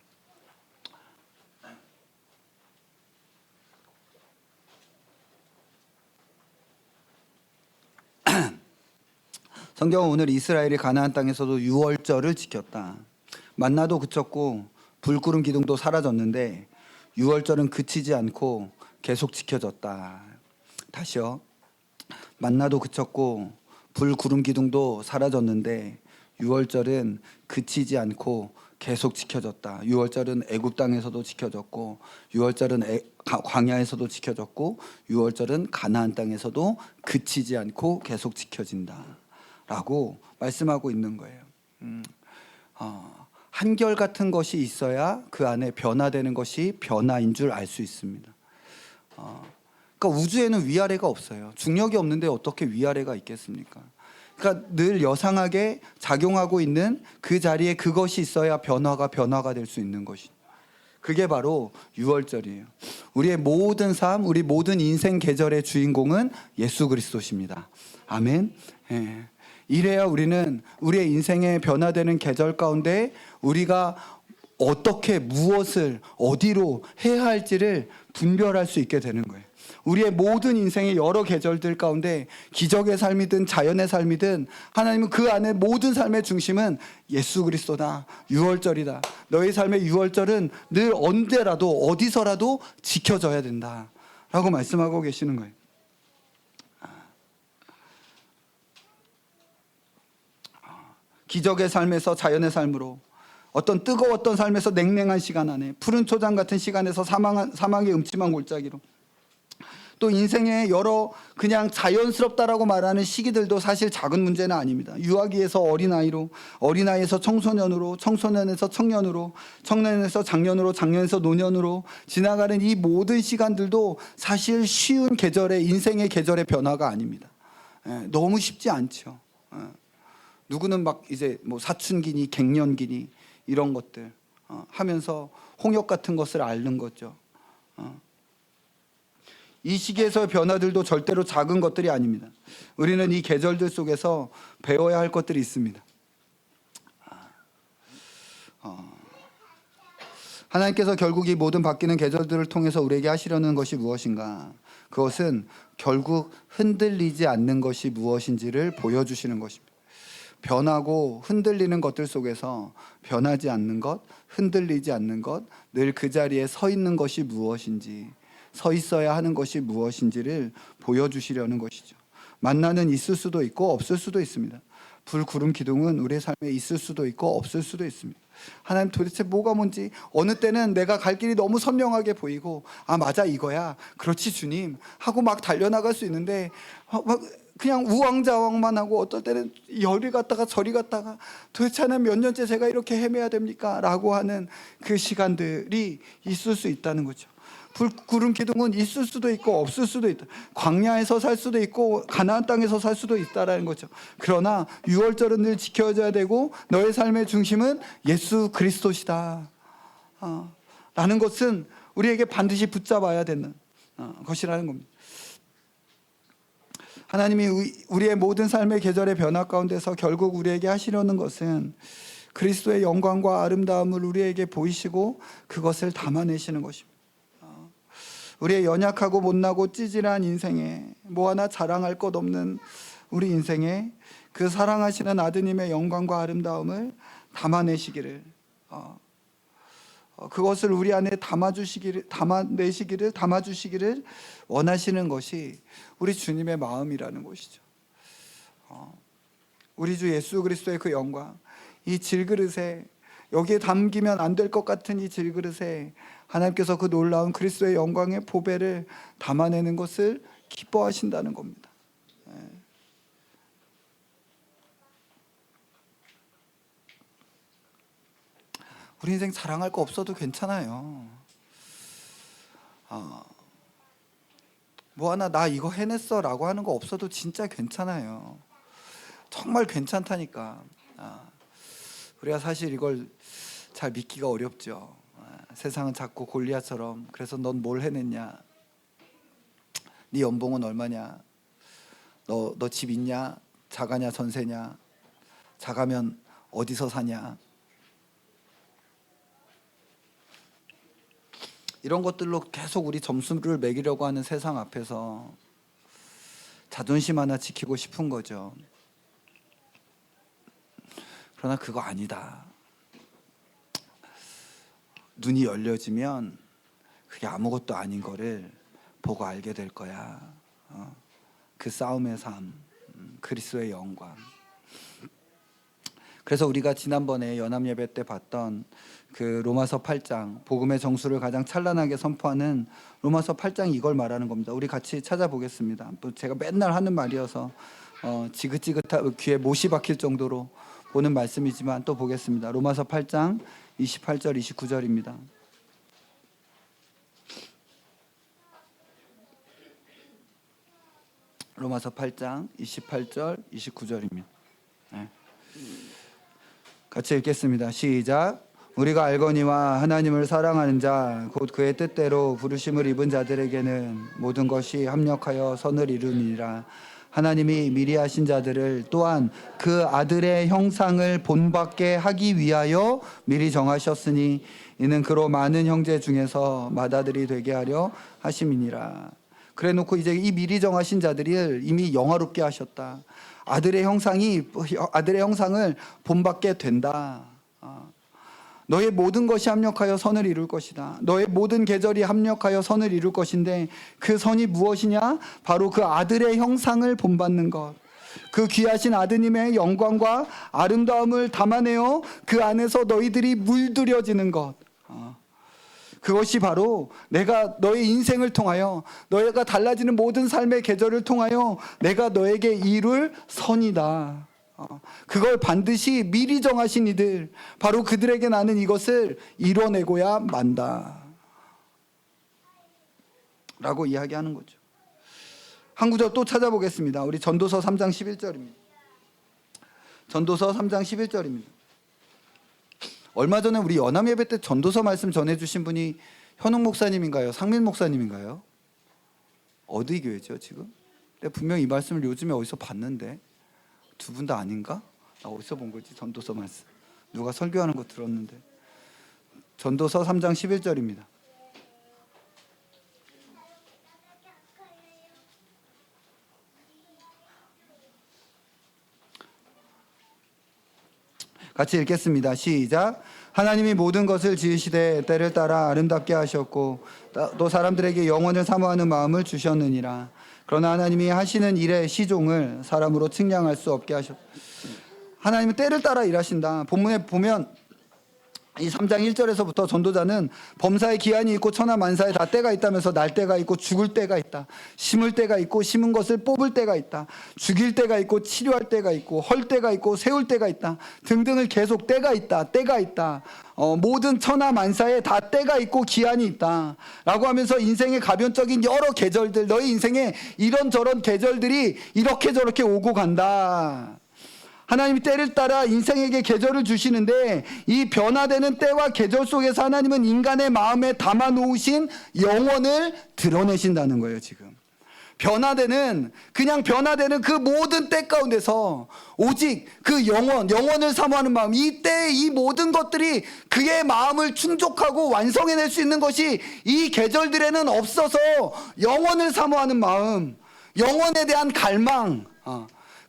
A: 성경은 오늘 이스라엘이 가나안 땅에서도 유월절을 지켰다. 만나도 그쳤고 불구름 기둥도 사라졌는데 유월절은 그치지 않고 계속 지켜졌다. 다시요. 만나도 그쳤고 불구름 기둥도 사라졌는데 유월절은 그치지 않고 계속 지켜졌다. 유월절은 애굽 땅에서도 지켜졌고 유월절은 광야에서도 지켜졌고 유월절은 가나안 땅에서도 그치지 않고 계속 지켜진다라고 말씀하고 있는 거예요. 한결같은 것이 있어야 그 안에 변화되는 것이 변화인 줄 알 수 있습니다. 그러니까 우주에는 위아래가 없어요. 중력이 없는데 어떻게 위아래가 있겠습니까? 그러니까 늘 여상하게 작용하고 있는 그 자리에 그것이 있어야 변화가 될 수 있는 것이. 그게 바로 유월절이에요. 우리의 모든 삶, 우리 모든 인생 계절의 주인공은 예수 그리스도십니다. 아멘. 예. 이래야 우리는 우리의 인생에 변화되는 계절 가운데 우리가 어떻게 무엇을 어디로 해야 할지를 분별할 수 있게 되는 거예요. 우리의 모든 인생의 여러 계절들 가운데 기적의 삶이든 자연의 삶이든 하나님은 그 안에 모든 삶의 중심은 예수 그리스도다. 유월절이다. 너희 삶의 유월절은 늘 언제라도 어디서라도 지켜져야 된다 라고 말씀하고 계시는 거예요. 기적의 삶에서 자연의 삶으로, 어떤 뜨거웠던 삶에서 냉랭한 시간 안에, 푸른 초장 같은 시간에서 사망의 음침한 골짜기로, 또 인생의 여러 그냥 자연스럽다라고 말하는 시기들도 사실 작은 문제는 아닙니다. 유아기에서 어린아이로, 어린아이에서 청소년으로, 청소년에서 청년으로, 청년에서 장년으로, 장년에서 노년으로 지나가는 이 모든 시간들도 사실 쉬운 계절의, 인생의 계절의 변화가 아닙니다. 너무 쉽지 않죠. 누구는 막 이제 뭐 사춘기니 갱년기니 이런 것들 하면서 홍역 같은 것을 앓는 거죠. 이 시기에서의 변화들도 절대로 작은 것들이 아닙니다. 우리는 이 계절들 속에서 배워야 할 것들이 있습니다. 하나님께서 결국 이 모든 바뀌는 계절들을 통해서 우리에게 하시려는 것이 무엇인가? 그것은 결국 흔들리지 않는 것이 무엇인지를 보여주시는 것입니다. 변하고 흔들리는 것들 속에서 변하지 않는 것, 흔들리지 않는 것, 늘 그 자리에 서 있는 것이 무엇인지, 서 있어야 하는 것이 무엇인지를 보여주시려는 것이죠. 만나는 있을 수도 있고 없을 수도 있습니다. 불, 구름, 기둥은 우리의 삶에 있을 수도 있고 없을 수도 있습니다. 하나님 도대체 뭐가 뭔지, 어느 때는 내가 갈 길이 너무 선명하게 보이고 아 맞아 이거야, 그렇지 주님 하고 막 달려나갈 수 있는데 막 그냥 우왕좌왕만 하고, 어떨 때는 열이 갔다가 저리 갔다가 도대체 하나님 몇 년째 제가 이렇게 헤매야 됩니까? 라고 하는 그 시간들이 있을 수 있다는 거죠. 불, 구름, 기둥은 있을 수도 있고 없을 수도 있다. 광야에서 살 수도 있고 가나안 땅에서 살 수도 있다라는 거죠. 그러나 유월절은 늘 지켜져야 되고 너의 삶의 중심은 예수 그리스도시다 라는 것은 우리에게 반드시 붙잡아야 되는 것이라는 겁니다. 하나님이 우리의 모든 삶의 계절의 변화 가운데서 결국 우리에게 하시려는 것은 그리스도의 영광과 아름다움을 우리에게 보이시고 그것을 담아내시는 것입니다. 우리의 연약하고 못나고 찌질한 인생에, 뭐 하나 자랑할 것 없는 우리 인생에 그 사랑하시는 아드님의 영광과 아름다움을 담아내시기를, 그것을 우리 안에 담아주시기를 원하시는 것이 우리 주님의 마음이라는 것이죠. 우리 주 예수 그리스도의 그 영광, 이 질그릇에, 여기에 담기면 안 될 것 같은 이 질그릇에 하나님께서 그 놀라운 그리스도의 영광의 보배를 담아내는 것을 기뻐하신다는 겁니다. 우리 인생 자랑할 거 없어도 괜찮아요. 뭐 하나 나 이거 해냈어 라고 하는 거 없어도 진짜 괜찮아요. 정말 괜찮다니까. 우리가 사실 이걸 잘 믿기가 어렵죠. 세상은 자꾸 골리앗처럼 그래서 넌 뭘 해냈냐, 네 연봉은 얼마냐, 너 집 있냐, 자가냐 전세냐, 자가면 어디서 사냐, 이런 것들로 계속 우리 점수를 매기려고 하는 세상 앞에서 자존심 하나 지키고 싶은 거죠. 그러나 그거 아니다. 눈이 열려지면 그게 아무것도 아닌 거를 보고 알게 될 거야. 그 싸움의 삶, 그리스도의 영광. 그래서 우리가 지난번에 연합예배 때 봤던 그 로마서 8장, 복음의 정수를 가장 찬란하게 선포하는 로마서 8장이 이걸 말하는 겁니다. 우리 같이 찾아보겠습니다. 제가 맨날 하는 말이어서 지긋지긋한 귀에 못이 박힐 정도로 보는 말씀이지만 또 보겠습니다. 로마서 8장 28절 29절입니다. 로마서 8장 28절 29절입니다. 네. 같이 읽겠습니다. 시작. 우리가 알거니와 하나님을 사랑하는 자 곧 그의 뜻대로 부르심을 입은 자들에게는 모든 것이 합력하여 선을 이루니라. 하나님이 미리 하신 자들을 또한 그 아들의 형상을 본받게 하기 위하여 미리 정하셨으니 이는 그로 많은 형제 중에서 맏아들이 되게 하려 하심이니라. 그래 놓고 이제 이 미리 정하신 자들을 이미 영화롭게 하셨다. 아들의 형상을 본받게 된다. 너의 모든 것이 합력하여 선을 이룰 것이다. 너의 모든 계절이 합력하여 선을 이룰 것인데 그 선이 무엇이냐? 바로 그 아들의 형상을 본받는 것. 그 귀하신 아드님의 영광과 아름다움을 담아내어 그 안에서 너희들이 물들여지는 것. 그것이 바로 내가 너의 인생을 통하여 너희가 달라지는 모든 삶의 계절을 통하여 내가 너에게 이룰 선이다. 그걸 반드시 미리 정하신 이들, 바로 그들에게 나는 이것을 이뤄내고야 만다 라고 이야기하는 거죠. 한 구절 또 찾아보겠습니다. 우리 전도서 3장 11절입니다. 전도서 3장 11절입니다. 얼마 전에 우리 연합 예배 때 전도서 말씀 전해주신 분이 현웅 목사님인가요? 상민 목사님인가요? 어디 교회죠 지금? 내가 분명히 이 말씀을 요즘에 어디서 봤는데 두 분 다 아닌가? 나 어디서 본 거지? 전도서 말씀 누가 설교하는 거 들었는데. 전도서 3장 11절입니다. 같이 읽겠습니다. 시작. 하나님이 모든 것을 지으시되 때를 따라 아름답게 하셨고 또 사람들에게 영원을 사모하는 마음을 주셨느니라. 그러나 하나님이 하시는 일의 시종을 사람으로 측량할 수 없게 하셨다. 하나님은 때를 따라 일하신다. 본문에 보면 이 3장 1절에서부터 전도자는 범사에 기한이 있고 천하만사에 다 때가 있다면서 날 때가 있고 죽을 때가 있다. 심을 때가 있고 심은 것을 뽑을 때가 있다. 죽일 때가 있고 치료할 때가 있고 헐 때가 있고 세울 때가 있다. 등등을 계속 때가 있다. 모든 천하만사에 다 때가 있고 기한이 있다 라고 하면서 인생의 가변적인 여러 계절들, 너의 인생에 이런저런 계절들이 이렇게 저렇게 오고 간다. 하나님이 때를 따라 인생에게 계절을 주시는데 이 변화되는 때와 계절 속에서 하나님은 인간의 마음에 담아놓으신 영혼을 드러내신다는 거예요. 지금 그냥 변화되는 그 모든 때 가운데서 오직 그 영혼을 사모하는 마음, 이 때의 이 모든 것들이 그의 마음을 충족하고 완성해낼 수 있는 것이 이 계절들에는 없어서 영혼을 사모하는 마음, 영혼에 대한 갈망,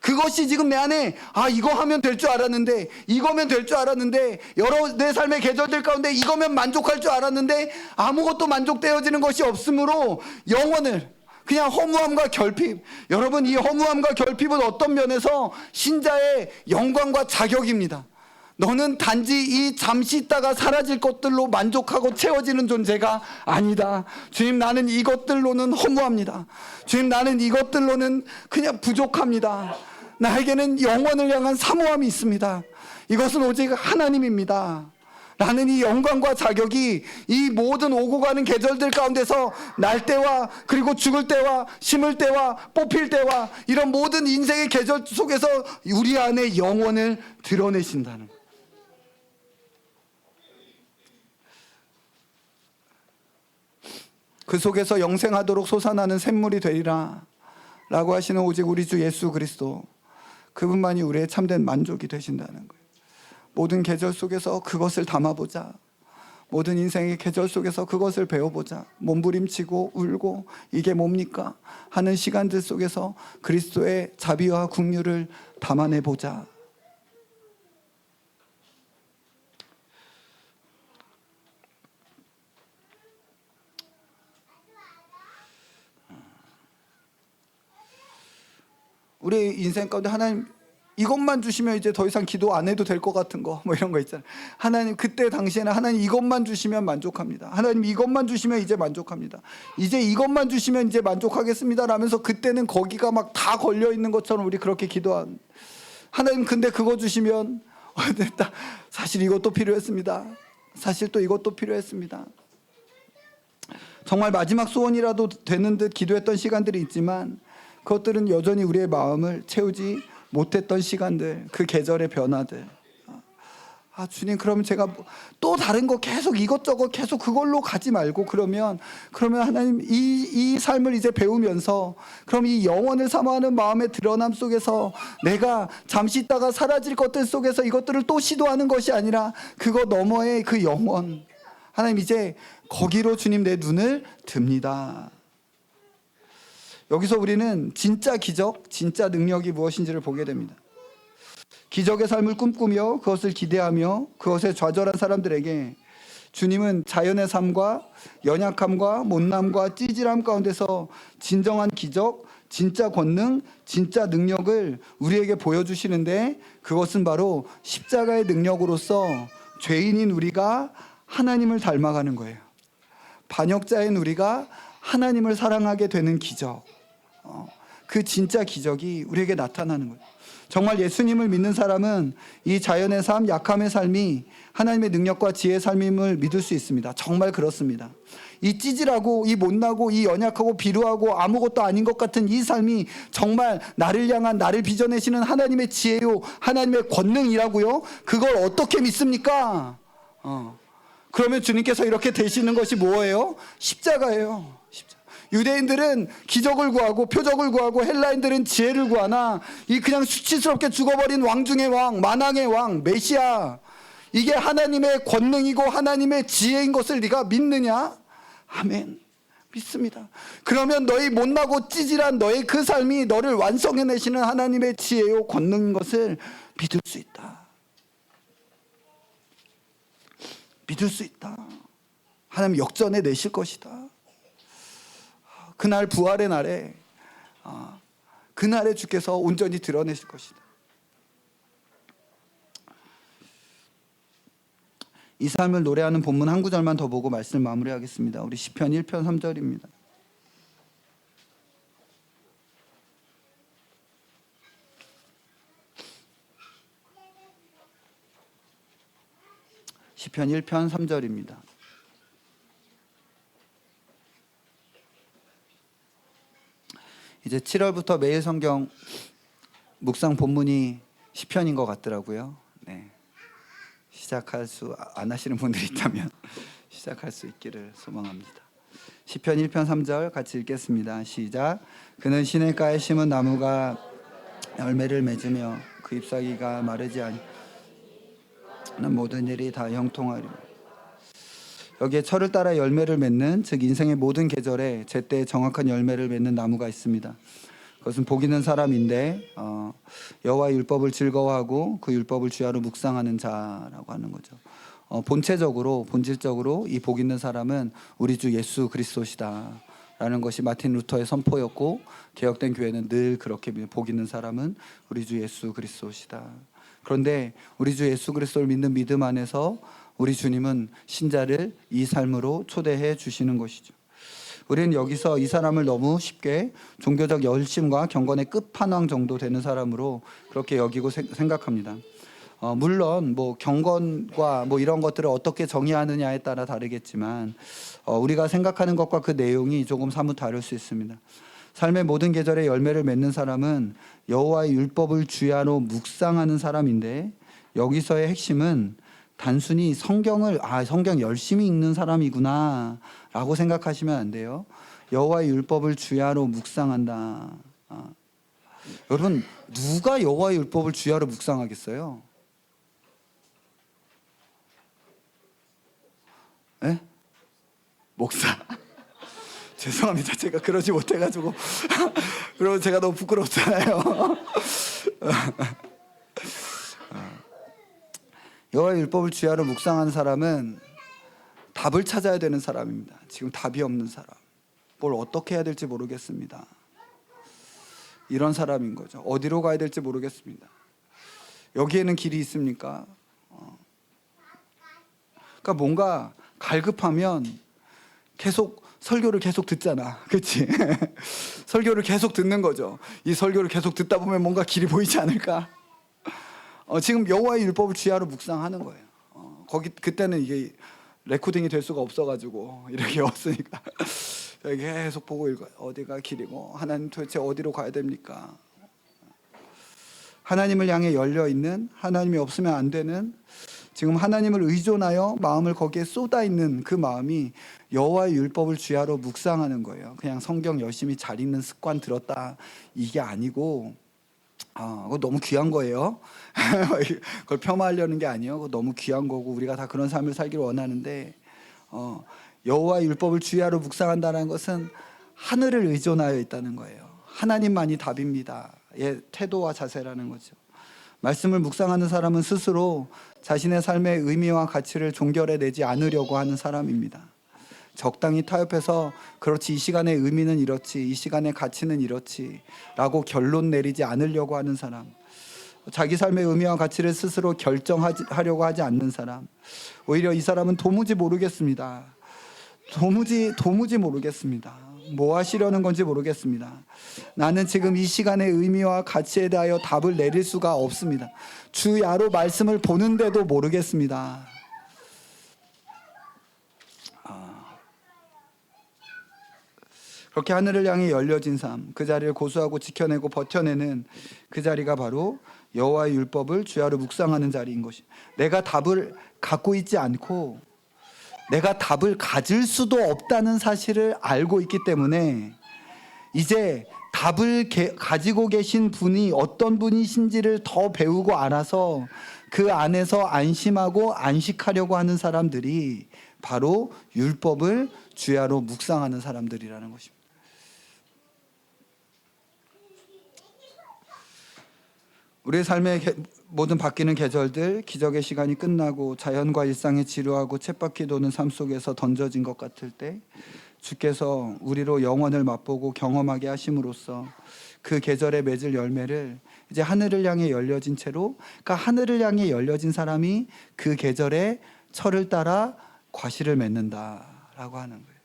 A: 그것이 지금 내 안에 이거 하면 될 줄 알았는데, 이거면 될 줄 알았는데, 여러 내 삶의 계절들 가운데 이거면 만족할 줄 알았는데 아무것도 만족되어지는 것이 없으므로 영혼을 그냥 허무함과 결핍. 여러분, 이 허무함과 결핍은 어떤 면에서 신자의 영광과 자격입니다. 너는 단지 이 잠시 있다가 사라질 것들로 만족하고 채워지는 존재가 아니다. 주님, 나는 이것들로는 허무합니다. 주님, 나는 이것들로는 그냥 부족합니다. 나에게는 영원을 향한 사모함이 있습니다. 이것은 오직 하나님입니다. 나는 이 영광과 자격이 이 모든 오고 가는 계절들 가운데서 날 때와 그리고 죽을 때와 심을 때와 뽑힐 때와 이런 모든 인생의 계절 속에서 우리 안에 영혼을 드러내신다는 거예요. 그 속에서 영생하도록 솟아나는 샘물이 되리라 라고 하시는 오직 우리 주 예수 그리스도, 그분만이 우리의 참된 만족이 되신다는 거예요. 모든 계절 속에서 그것을 담아보자. 모든 인생의 계절 속에서 그것을 배워보자. 몸부림치고 울고 이게 뭡니까? 하는 시간들 속에서 그리스도의 자비와 긍휼을 담아내보자. 우리 인생 가운데 하나님 이것만 주시면 이제 더 이상 기도 안 해도 될 것 같은 거, 뭐 이런 거 있잖아요. 하나님, 그때 당시에는 하나님 이것만 주시면 만족합니다. 하나님 이것만 주시면 이제 만족합니다. 이제 이것만 주시면 이제 만족하겠습니다 라면서 그때는 거기가 막 다 걸려 있는 것처럼 우리 그렇게 기도한 하나님, 근데 그거 주시면 됐다. 사실 이것도 필요했습니다. 사실 또 이것도 필요했습니다. 정말 마지막 소원이라도 되는 듯 기도했던 시간들이 있지만 그것들은 여전히 우리의 마음을 채우지 못했던 시간들, 그 계절의 변화들. 주님, 그러면 제가 또 다른 거 계속 이것저것 계속 그걸로 가지 말고 그러면 하나님 이 삶을 이제 배우면서 그럼 이 영원을 사모하는 마음의 드러남 속에서 내가 잠시 있다가 사라질 것들 속에서 이것들을 또 시도하는 것이 아니라 그거 너머의 그 영원, 하나님 이제 거기로 주님 내 눈을 듭니다. 여기서 우리는 진짜 기적, 진짜 능력이 무엇인지를 보게 됩니다. 기적의 삶을 꿈꾸며 그것을 기대하며 그것에 좌절한 사람들에게 주님은 자연의 삶과 연약함과 못남과 찌질함 가운데서 진정한 기적, 진짜 권능, 진짜 능력을 우리에게 보여주시는데, 그것은 바로 십자가의 능력으로서 죄인인 우리가 하나님을 닮아가는 거예요. 반역자인 우리가 하나님을 사랑하게 되는 기적, 그 진짜 기적이 우리에게 나타나는 거예요. 정말 예수님을 믿는 사람은 이 자연의 삶, 약함의 삶이 하나님의 능력과 지혜의 삶임을 믿을 수 있습니다. 정말 그렇습니다. 이 찌질하고 이 못나고 이 연약하고 비루하고 아무것도 아닌 것 같은 이 삶이 정말 나를 향한, 나를 빚어내시는 하나님의 지혜요, 하나님의 권능이라고요? 그걸 어떻게 믿습니까? 그러면 주님께서 이렇게 되시는 것이 뭐예요? 십자가예요. 유대인들은 기적을 구하고 표적을 구하고 헬라인들은 지혜를 구하나, 이 그냥 수치스럽게 죽어버린 왕 중의 왕, 만왕의 왕, 메시아, 이게 하나님의 권능이고 하나님의 지혜인 것을 네가 믿느냐? 아멘, 믿습니다. 그러면 너희 못나고 찌질한 너의 그 삶이 너를 완성해내시는 하나님의 지혜요 권능인 것을 믿을 수 있다. 믿을 수 있다. 하나님 역전해내실 것이다. 그날 부활의 날에, 그날에 주께서 온전히 드러내실 것이다. 이 삶을 노래하는 본문 한 구절만 더 보고 말씀을 마무리하겠습니다. 우리 시편 1편 3절입니다. 시편 1편 3절입니다. 이제 7월부터 매일 성경 묵상 본문이 시편인 것 같더라고요. 네. 시작할 수 안 하시는 분들이 있다면 시작할 수 있기를 소망합니다. 시편 1편 3절 같이 읽겠습니다. 시작. 그는 시냇가에 심은 나무가 열매를 맺으며 그 잎사귀가 마르지 아니하는 모든 일이 다 형통하리라. 여기에 철을 따라 열매를 맺는, 즉 인생의 모든 계절에 제때 정확한 열매를 맺는 나무가 있습니다. 그것은 복 있는 사람인데 여호와의 율법을 즐거워하고 그 율법을 주야로 묵상하는 자라고 하는 거죠. 본질적으로 이 복 있는 사람은 우리 주 예수 그리스도시다 라는 것이 마틴 루터의 선포였고, 개혁된 교회는 늘 그렇게 복 있는 사람은 우리 주 예수 그리스도시다. 그런데 우리 주 예수 그리스도를 믿는 믿음 안에서 우리 주님은 신자를 이 삶으로 초대해 주시는 것이죠. 우리는 여기서 이 사람을 너무 쉽게 종교적 열심과 경건의 끝판왕 정도 되는 사람으로 그렇게 여기고 생각합니다. 물론 뭐 경건과 뭐 이런 것들을 어떻게 정의하느냐에 따라 다르겠지만 우리가 생각하는 것과 그 내용이 조금 사뭇 다를 수 있습니다. 삶의 모든 계절에 열매를 맺는 사람은 여호와의 율법을 주야로 묵상하는 사람인데, 여기서의 핵심은 단순히 성경 열심히 읽는 사람이구나 라고 생각하시면 안 돼요. 여호와의 율법을 주야로 묵상한다. 여러분, 누가 여호와의 율법을 주야로 묵상하겠어요? 에? 목사. 죄송합니다. 제가 그러지 못해가지고 그러면 제가 너무 부끄럽잖아요. 여호와의 율법을 주야로 묵상하는 사람은 답을 찾아야 되는 사람입니다. 지금 답이 없는 사람, 뭘 어떻게 해야 될지 모르겠습니다, 이런 사람인 거죠. 어디로 가야 될지 모르겠습니다. 여기에는 길이 있습니까? 그러니까 뭔가 갈급하면 계속 설교를 계속 듣잖아, 그렇지? 설교를 계속 듣는 거죠. 이 설교를 계속 듣다 보면 뭔가 길이 보이지 않을까? 지금 여호와의 율법을 주야로 묵상하는 거예요. 그때는 이게 레코딩이 될 수가 없어가지고 이렇게 왔으니까 계속 보고 읽어요. 어디가 길이고, 하나님 도대체 어디로 가야 됩니까? 하나님을 향해 열려 있는, 하나님이 없으면 안 되는 지금 하나님을 의존하여 마음을 거기에 쏟아 있는 그 마음이 여호와의 율법을 주야로 묵상하는 거예요. 그냥 성경 열심히 잘 읽는 습관 들었다 이게 아니고, 그거 너무 귀한 거예요. 그걸 폄하하려는 게 아니에요. 그거 너무 귀한 거고 우리가 다 그런 삶을 살기를 원하는데, 여호와의 율법을 주야로 묵상한다는 것은 하늘을 의존하여 있다는 거예요. 하나님만이 답입니다. 의 태도와 자세라는 거죠. 말씀을 묵상하는 사람은 스스로 자신의 삶의 의미와 가치를 종결해내지 않으려고 하는 사람입니다. 적당히 타협해서 그렇지, 이 시간의 의미는 이렇지, 이 시간의 가치는 이렇지 라고 결론 내리지 않으려고 하는 사람, 자기 삶의 의미와 가치를 스스로 결정하려고 하지 않는 사람, 오히려 이 사람은 도무지 모르겠습니다. 도무지 모르겠습니다. 뭐 하시려는 건지 모르겠습니다. 나는 지금 이 시간의 의미와 가치에 대하여 답을 내릴 수가 없습니다. 주야로 말씀을 보는데도 모르겠습니다. 그렇게 하늘을 향해 열려진 삶, 그 자리를 고수하고 지켜내고 버텨내는 그 자리가 바로 여호와의 율법을 주야로 묵상하는 자리인 것이. 내가 답을 갖고 있지 않고 내가 답을 가질 수도 없다는 사실을 알고 있기 때문에 이제 답을 가지고 계신 분이 어떤 분이신지를 더 배우고 알아서 그 안에서 안심하고 안식하려고 하는 사람들이 바로 율법을 주야로 묵상하는 사람들이라는 것입니다. 우리의 삶의 모든 바뀌는 계절들, 기적의 시간이 끝나고 자연과 일상에 지루하고 쳇바퀴 도는 삶 속에서 던져진 것 같을 때 주께서 우리로 영원을 맛보고 경험하게 하심으로써 그 계절에 맺을 열매를 이제 하늘을 향해 열려진 채로, 그러니까 하늘을 향해 열려진 사람이 그 계절에 철을 따라 과실을 맺는다라고 하는 거예요.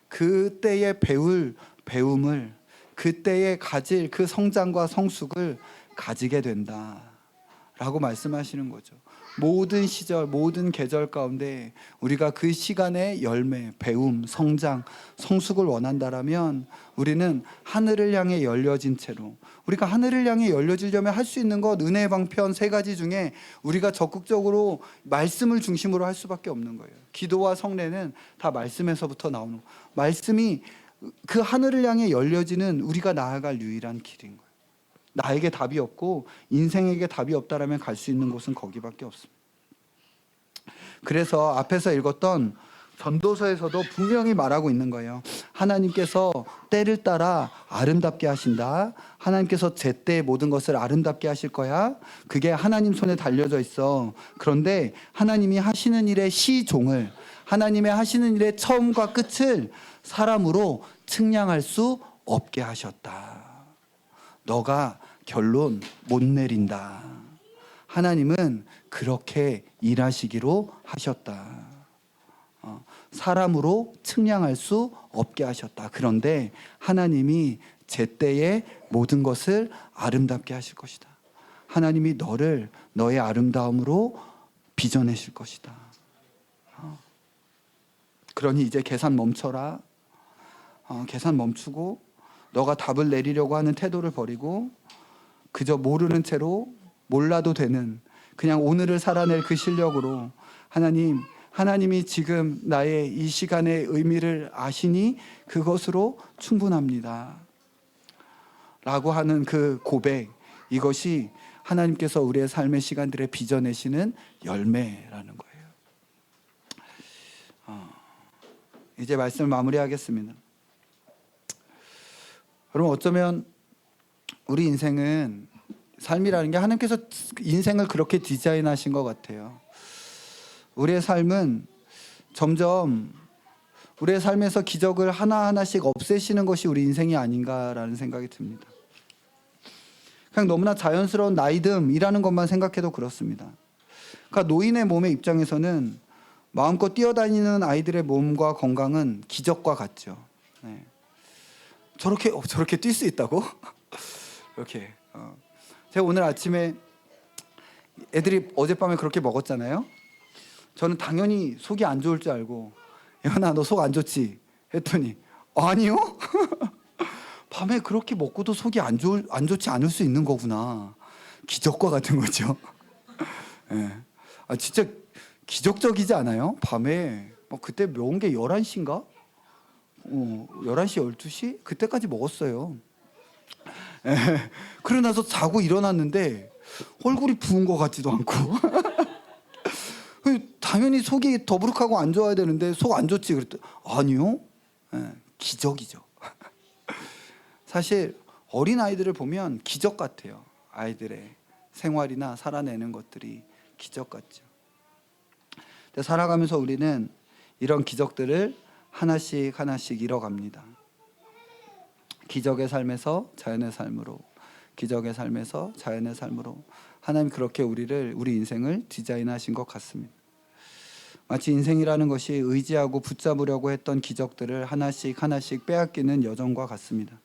A: 그때에 배울 배움을, 그때에 가질 그 성장과 성숙을 가지게 된다라고 말씀하시는 거죠. 모든 시절, 모든 계절 가운데 우리가 그 시간의 열매, 배움, 성장, 성숙을 원한다라면 우리는 하늘을 향해 열려진 채로, 우리가 하늘을 향해 열려지려면 할 수 있는 것, 은혜의 방편 3가지 중에 우리가 적극적으로 말씀을 중심으로 할 수밖에 없는 거예요. 기도와 성례는 다 말씀에서부터 나오는 거예요. 말씀이 그 하늘을 향해 열려지는 우리가 나아갈 유일한 길인 거예요. 나에게 답이 없고 인생에게 답이 없다라면 갈 수 있는 곳은 거기밖에 없습니다. 그래서 앞에서 읽었던 전도서에서도 분명히 말하고 있는 거예요. 하나님께서 때를 따라 아름답게 하신다. 하나님께서 제때에 모든 것을 아름답게 하실 거야. 그게 하나님 손에 달려져 있어. 그런데 하나님이 하시는 일의 시종을, 하나님의 하시는 일의 처음과 끝을 사람으로 측량할 수 없게 하셨다. 너가 결론 못 내린다. 하나님은 그렇게 일하시기로 하셨다. 사람으로 측량할 수 없게 하셨다. 그런데 하나님이 제때에 모든 것을 아름답게 하실 것이다. 하나님이 너를 너의 아름다움으로 빚어내실 것이다. 그러니 이제 계산 멈춰라. 계산 멈추고 너가 답을 내리려고 하는 태도를 버리고 그저 모르는 채로, 몰라도 되는, 그냥 오늘을 살아낼 그 실력으로 하나님이 지금 나의 이 시간의 의미를 아시니 그것으로 충분합니다 라고 하는 그 고백, 이것이 하나님께서 우리의 삶의 시간들에 빚어내시는 열매라는 거예요. 이제 말씀을 마무리하겠습니다. 여러분, 어쩌면 우리 인생은, 삶이라는 게 하나님께서 인생을 그렇게 디자인하신 것 같아요. 우리의 삶은 점점 우리의 삶에서 기적을 하나하나씩 없애시는 것이 우리 인생이 아닌가라는 생각이 듭니다. 그냥 너무나 자연스러운 나이듦이라는 것만 생각해도 그렇습니다. 그러니까 노인의 몸의 입장에서는 마음껏 뛰어다니는 아이들의 몸과 건강은 기적과 같죠. 네. 저렇게 뛸 수 있다고? 이렇게. 제가 오늘 아침에 애들이 어젯밤에 그렇게 먹었잖아요. 저는 당연히 속이 안 좋을 줄 알고, 예원아 너 속 안 좋지? 했더니 아니요. 밤에 그렇게 먹고도 속이 안 좋지 않을 수 있는 거구나. 기적과 같은 거죠. 네. 진짜 기적적이지 않아요? 밤에 그때 먹은 게 11시인가? 11시 12시? 그때까지 먹었어요. 예. 그러고 나서 자고 일어났는데 얼굴이 부은 것 같지도 않고 당연히 속이 더부룩하고 안 좋아야 되는데 속 안 좋지 그랬더니 아니요. 예, 기적이죠. 사실 어린 아이들을 보면 기적 같아요. 아이들의 생활이나 살아내는 것들이 기적 같죠. 근데 살아가면서 우리는 이런 기적들을 하나씩 하나씩 잃어갑니다. 기적의 삶에서 자연의 삶으로, 기적의 삶에서 자연의 삶으로 하나님 그렇게 우리 인생을 디자인하신 것 같습니다. 마치 인생이라는 것이 의지하고 붙잡으려고 했던 기적들을 하나씩 하나씩 빼앗기는 여정과 같습니다.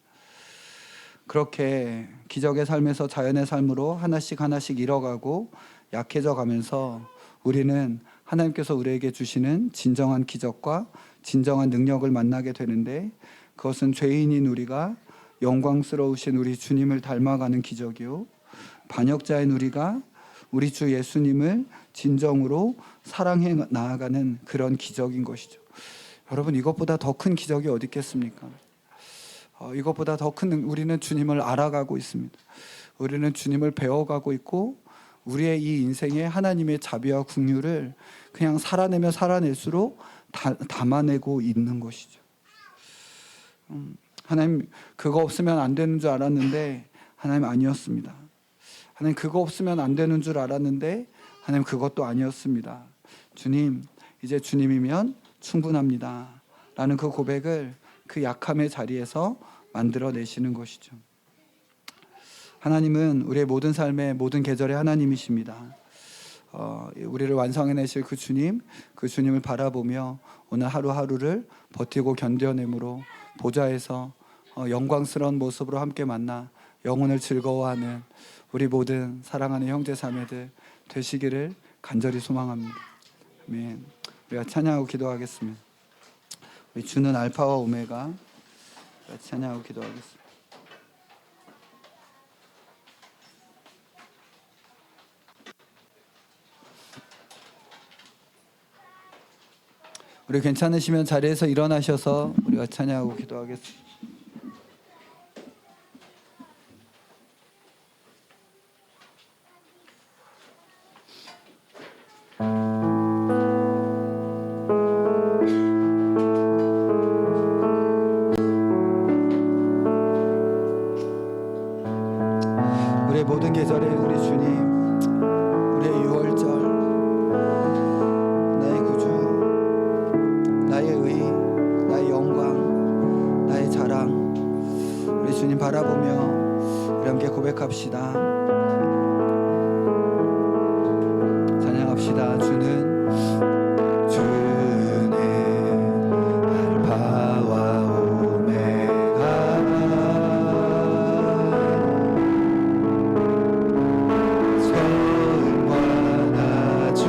A: 그렇게 기적의 삶에서 자연의 삶으로 하나씩 하나씩 잃어가고 약해져 가면서 우리는 하나님께서 우리에게 주시는 진정한 기적과 진정한 능력을 만나게 되는데, 그것은 죄인인 우리가 영광스러우신 우리 주님을 닮아가는 기적이요, 반역자인 우리가 우리 주 예수님을 진정으로 사랑해 나아가는 그런 기적인 것이죠. 여러분, 이것보다 더 큰 기적이 어디 있겠습니까? 이것보다 더 큰, 우리는 주님을 알아가고 있습니다. 우리는 주님을 배워가고 있고 우리의 이 인생에 하나님의 자비와 긍휼을 그냥 살아내며 살아낼수록 담아내고 있는 것이죠. 하나님 그거 없으면 안 되는 줄 알았는데 하나님 아니었습니다. 하나님 그거 없으면 안 되는 줄 알았는데 하나님 그것도 아니었습니다. 주님, 이제 주님이면 충분합니다 라는 그 고백을 그 약함의 자리에서 만들어내시는 것이죠. 하나님은 우리의 모든 삶의 모든 계절의 하나님이십니다. 우리를 완성해내실 그 주님을 바라보며 오늘 하루하루를 버티고 견뎌내므로 보좌에서 영광스러운 모습으로 함께 만나 영혼을 즐거워하는 우리 모든 사랑하는 형제 자매들 되시기를 간절히 소망합니다. 아멘. 우리가 찬양하고 기도하겠습니다. 우리 주는 알파와 오메가, 찬양하고 기도하겠습니다. 우리 괜찮으시면 자리에서 일어나셔서 우리가 찬양하고 기도하겠습니다. 우리의 모든 계절에 우리 주님, 우리의 6월절, 나의 구주, 나의 의, 나의 영광, 나의 자랑, 우리 주님 바라보며 우리 함께 고백합시다. 찬양합시다. 주는 알파와 오메가, 처음과 나중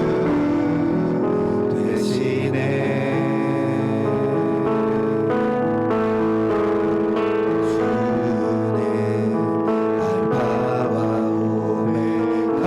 A: 되시네. 주는 알파와 오메가,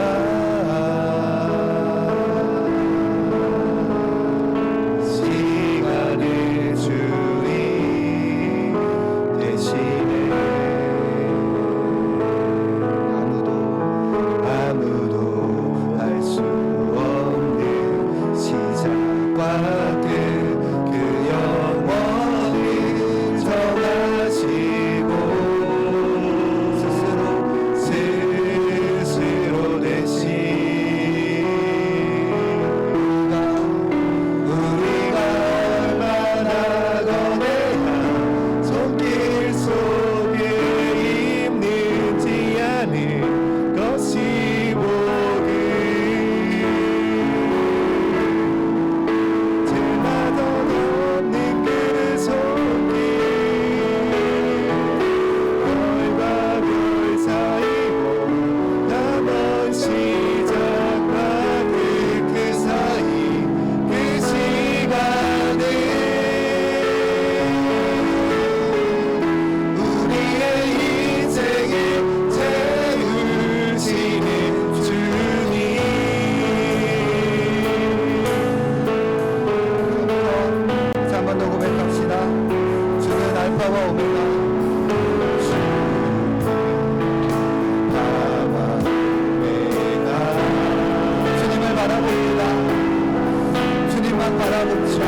A: 알파와 오메가 주님을 바라봅니다. 주님만 바라보자.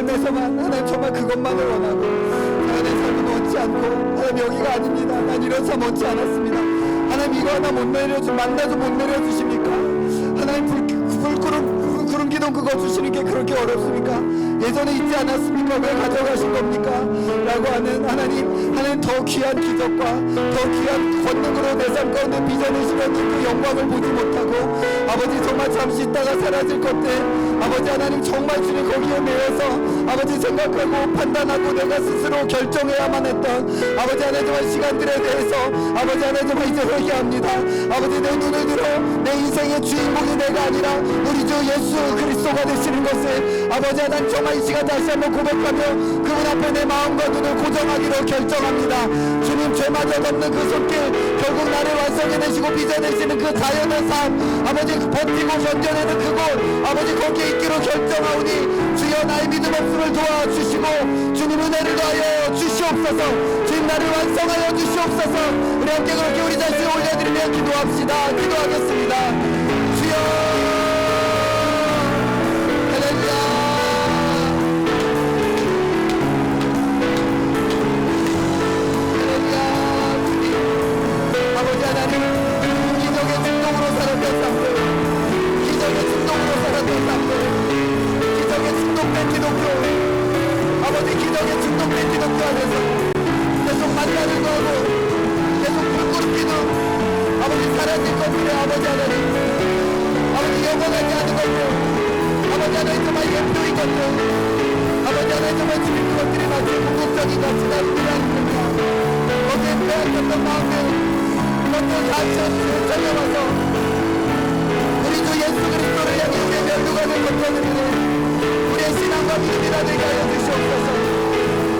A: 삶에서만 하나님 정말 그것만을 원하고 자연의 삶을 원치 않고 하나님 여기가 아닙니다. 난 이런 삶 원치 않았습니다. 하나님 이거 하나 못 내려주 만나도 못 내려주십니까? 하나님 구름 기둥 그거 주시는 게 그렇게 어렵습니까? 예전에 있지 않았습니까? 왜 가져가신 겁니까? 라고 하는 하나님 더 귀한 기적과 더 귀한 권능으로 내 삶 가운데 빚어내시는 그 영광을 보지 못하고 아버지 정말 잠시 있다가 사라질 것들 아버지 하나님 정말 주님 거기에 매여서 아버지 생각하고 판단하고 내가 스스로 결정해야만 했던 아버지 하나님 정말 시간들에 대해서 아버지 하나님 정말 이제 회개합니다. 아버지 내 눈을 들어 내 인생의 주인공이 내가 아니라 우리 주 예수 그리스도가 되시는 것을 아버지 하나님 정말 이 시간 다시 한번 고백하며 그분 앞에 내 마음과 눈을 고정하기로 결정합니다. 주님 죄마저 덮는 그 손길 결국 나를 완성해내시고 빚어내시는 그 자연의 삶 아버지 버티고 견뎌내는 그곳 아버지 거기에 있기로 결정하오니 주여 나의 믿음 없음을 도와주시고 주님 은혜를 더하여 주시옵소서. 주님 나를 완성하여 주시옵소서. 우리 함께 그렇게 우리 자신을 올려드리며 기도합시다. 기도하겠습니다. 주여 할렐루야. 아버지 하나님 기적의 충동으로 살았던 삶들 기적의 충동으로 살았던 삶들 기적의 충동된 기독교 성경에 중독되지는 않아서 계속 만나는 거고 계속 불끄럽기도 아버지 사라질 것들의 아버지 하나님, 아버지 영원하지 않은 것들, 아버지 하나님 정말 예표인 것들, 아버지 하나님 정말 주님 그것들이 마치 궁극적인 가치가 아닙니다. 거기에 빼앗겼던 마음에 그것들 다시 전혀와서 우리 주 예수 그리스도를 향해 우리의 면류관을 덮어드리는 우리의 신앙과 믿음이라 되게 하여 주시옵소서.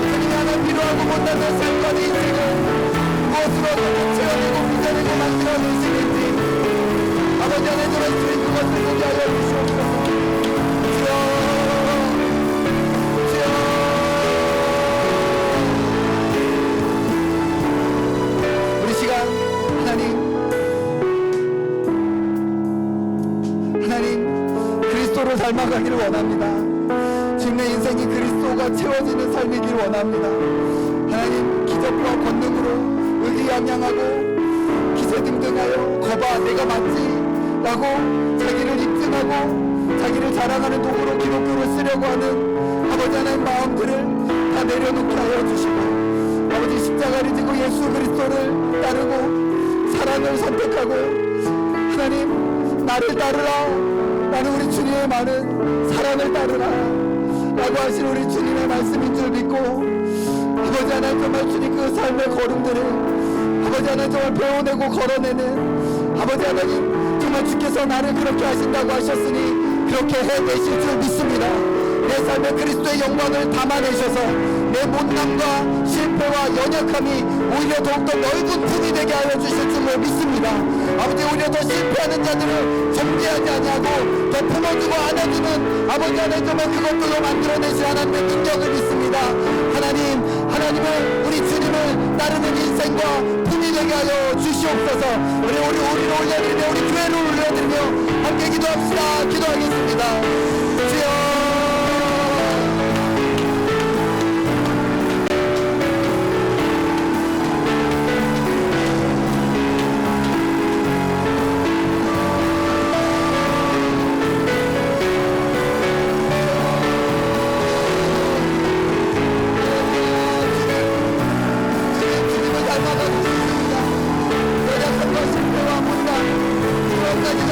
A: 주님이 하나 필요하고 못하는 삶과 내 인생을 무엇으로 어떻게 채워내고 부자내고 만들어 주시는지 아버지 하나님 정말 주님 그것을 보게 하여 주시옵소서. 주여 주여 우리 시간 하나님 그리스도로 닮아가기를 원합니다. 주님의 인생이 그리스도가 채워지는 삶이길 원합니다. 하나님 기적과 권능으로 의기양양하고 기세등등하여 거봐 내가 맞지 라고 자기를 입증하고 자기를 자랑하는 도구로 기독교를 쓰려고 하는 아버지 하나님 마음들을 다 내려놓게 하여 주시고 아버지 십자가를 지고 예수 그리스도를 따르고 사랑을 선택하고 하나님 나를 따르라, 나는 우리 주님의 많은 사랑을 따르라 라고 하신 우리 주님의 말씀인 줄 믿고 아버지 하나님 정말 주님 그 삶의 걸음들을 아버지 하나님 정말 배워내고 걸어내는 아버지 하나님 정말 주께서 나를 그렇게 하신다고 하셨으니 그렇게 해내실 줄 믿습니다. 내 삶에 그리스도의 영광을 담아내셔서 내 못남과 실패와 연약함이 오히려 더욱더 넓은 품이 되게 하여 주실 줄로 믿습니다. 아버지 오히려 더 실패하는 자들을 정죄하지 아니하고 더 품어주고 안아주는 아버지 하나님 정말 그것들로 만들어내실 하나님의 능력을 믿습니다. 하나님을 우리 주님을 따르는 인생과 품이 되게 하여 주시옵소서. 우리를 올려드리며 우리 교회를 올려드리며 함께 기도합시다. 기도하겠습니다. 주여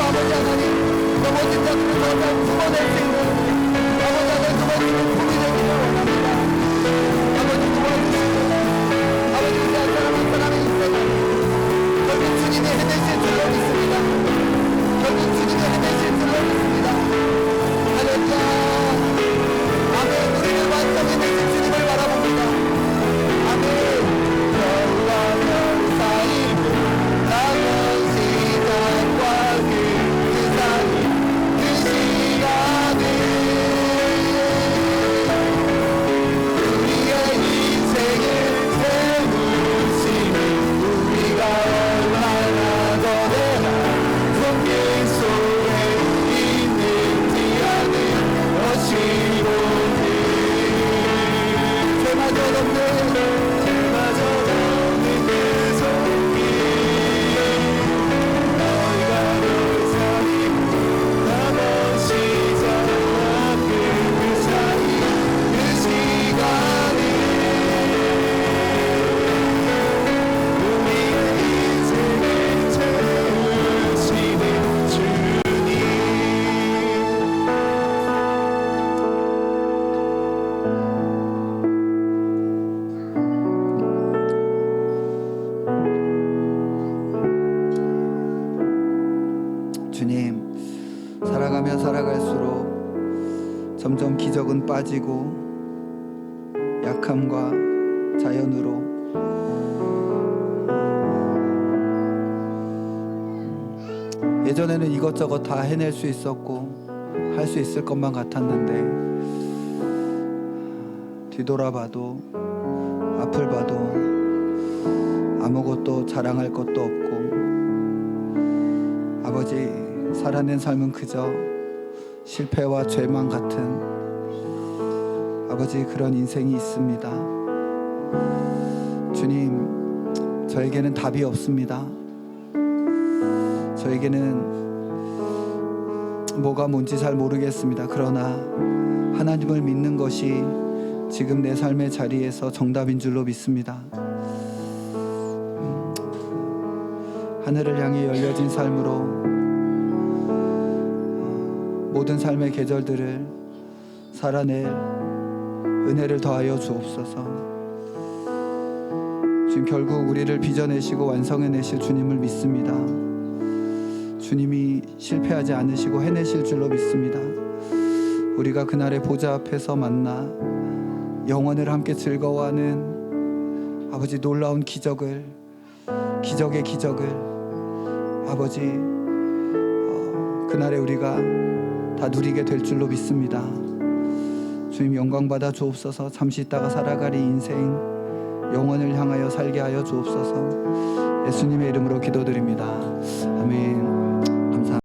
A: 아버지 하나님 넘어진 자들을 더 잘 품어낼 수 있는 아버지 하나님 정말 주님 품이 되기를 원합니다. 아버지 도와주시고 아버지 우리 한 사람 한 사람의 인생을 결국 주님이 해내실 줄로 믿습니다. 결국 주님이 해내실 줄로 믿습니다. 할렐루야 아멘. 우리를 완성해내실 주님을 바라봅니다. 아멘. 별과 별 사이 남은 시간과 그 시간에 우리의 인생을 세우시니 우리가 얼마나 더 내가 성경 속에 있는지 아는 것이 보니 죄마저 없는 그 손길 너희가 널 살리고 남은 시절과 그 사이 그 시간에 우리의 인생을 채우시는 주님 주님 살아가면 살아갈수록 점점 기적은 빠지고 약함과 자연으로 예전에는 이것저것 다 해낼 수 있었고 할 수 있을 것만 같았는데 뒤돌아봐도 앞을 봐도 아무것도 자랑할 것도 없고 아버지 살아낸 삶은 그저 실패와 죄만 같은 아버지 그런 인생이 있습니다. 주님 저에게는 답이 없습니다. 저에게는 뭐가 뭔지 잘 모르겠습니다. 그러나 하나님을 믿는 것이 지금 내 삶의 자리에서 정답인 줄로 믿습니다. 하늘을 향해 열려진 삶으로 모든 삶의 계절들을 살아낼 은혜를 더하여 주옵소서. 지금 결국 우리를 빚어내시고 완성해내실 주님을 믿습니다. 주님이 실패하지 않으시고 해내실 줄로 믿습니다. 우리가 그날의 보좌 앞에서 만나 영원을 함께 즐거워하는 아버지 놀라운 기적의 기적을 아버지 그날에 우리가 다 누리게 될 줄로 믿습니다. 주님 영광 받아 주옵소서. 잠시 있다가 살아갈 이 인생 영원을 향하여 살게 하여 주옵소서. 예수님의 이름으로 기도드립니다.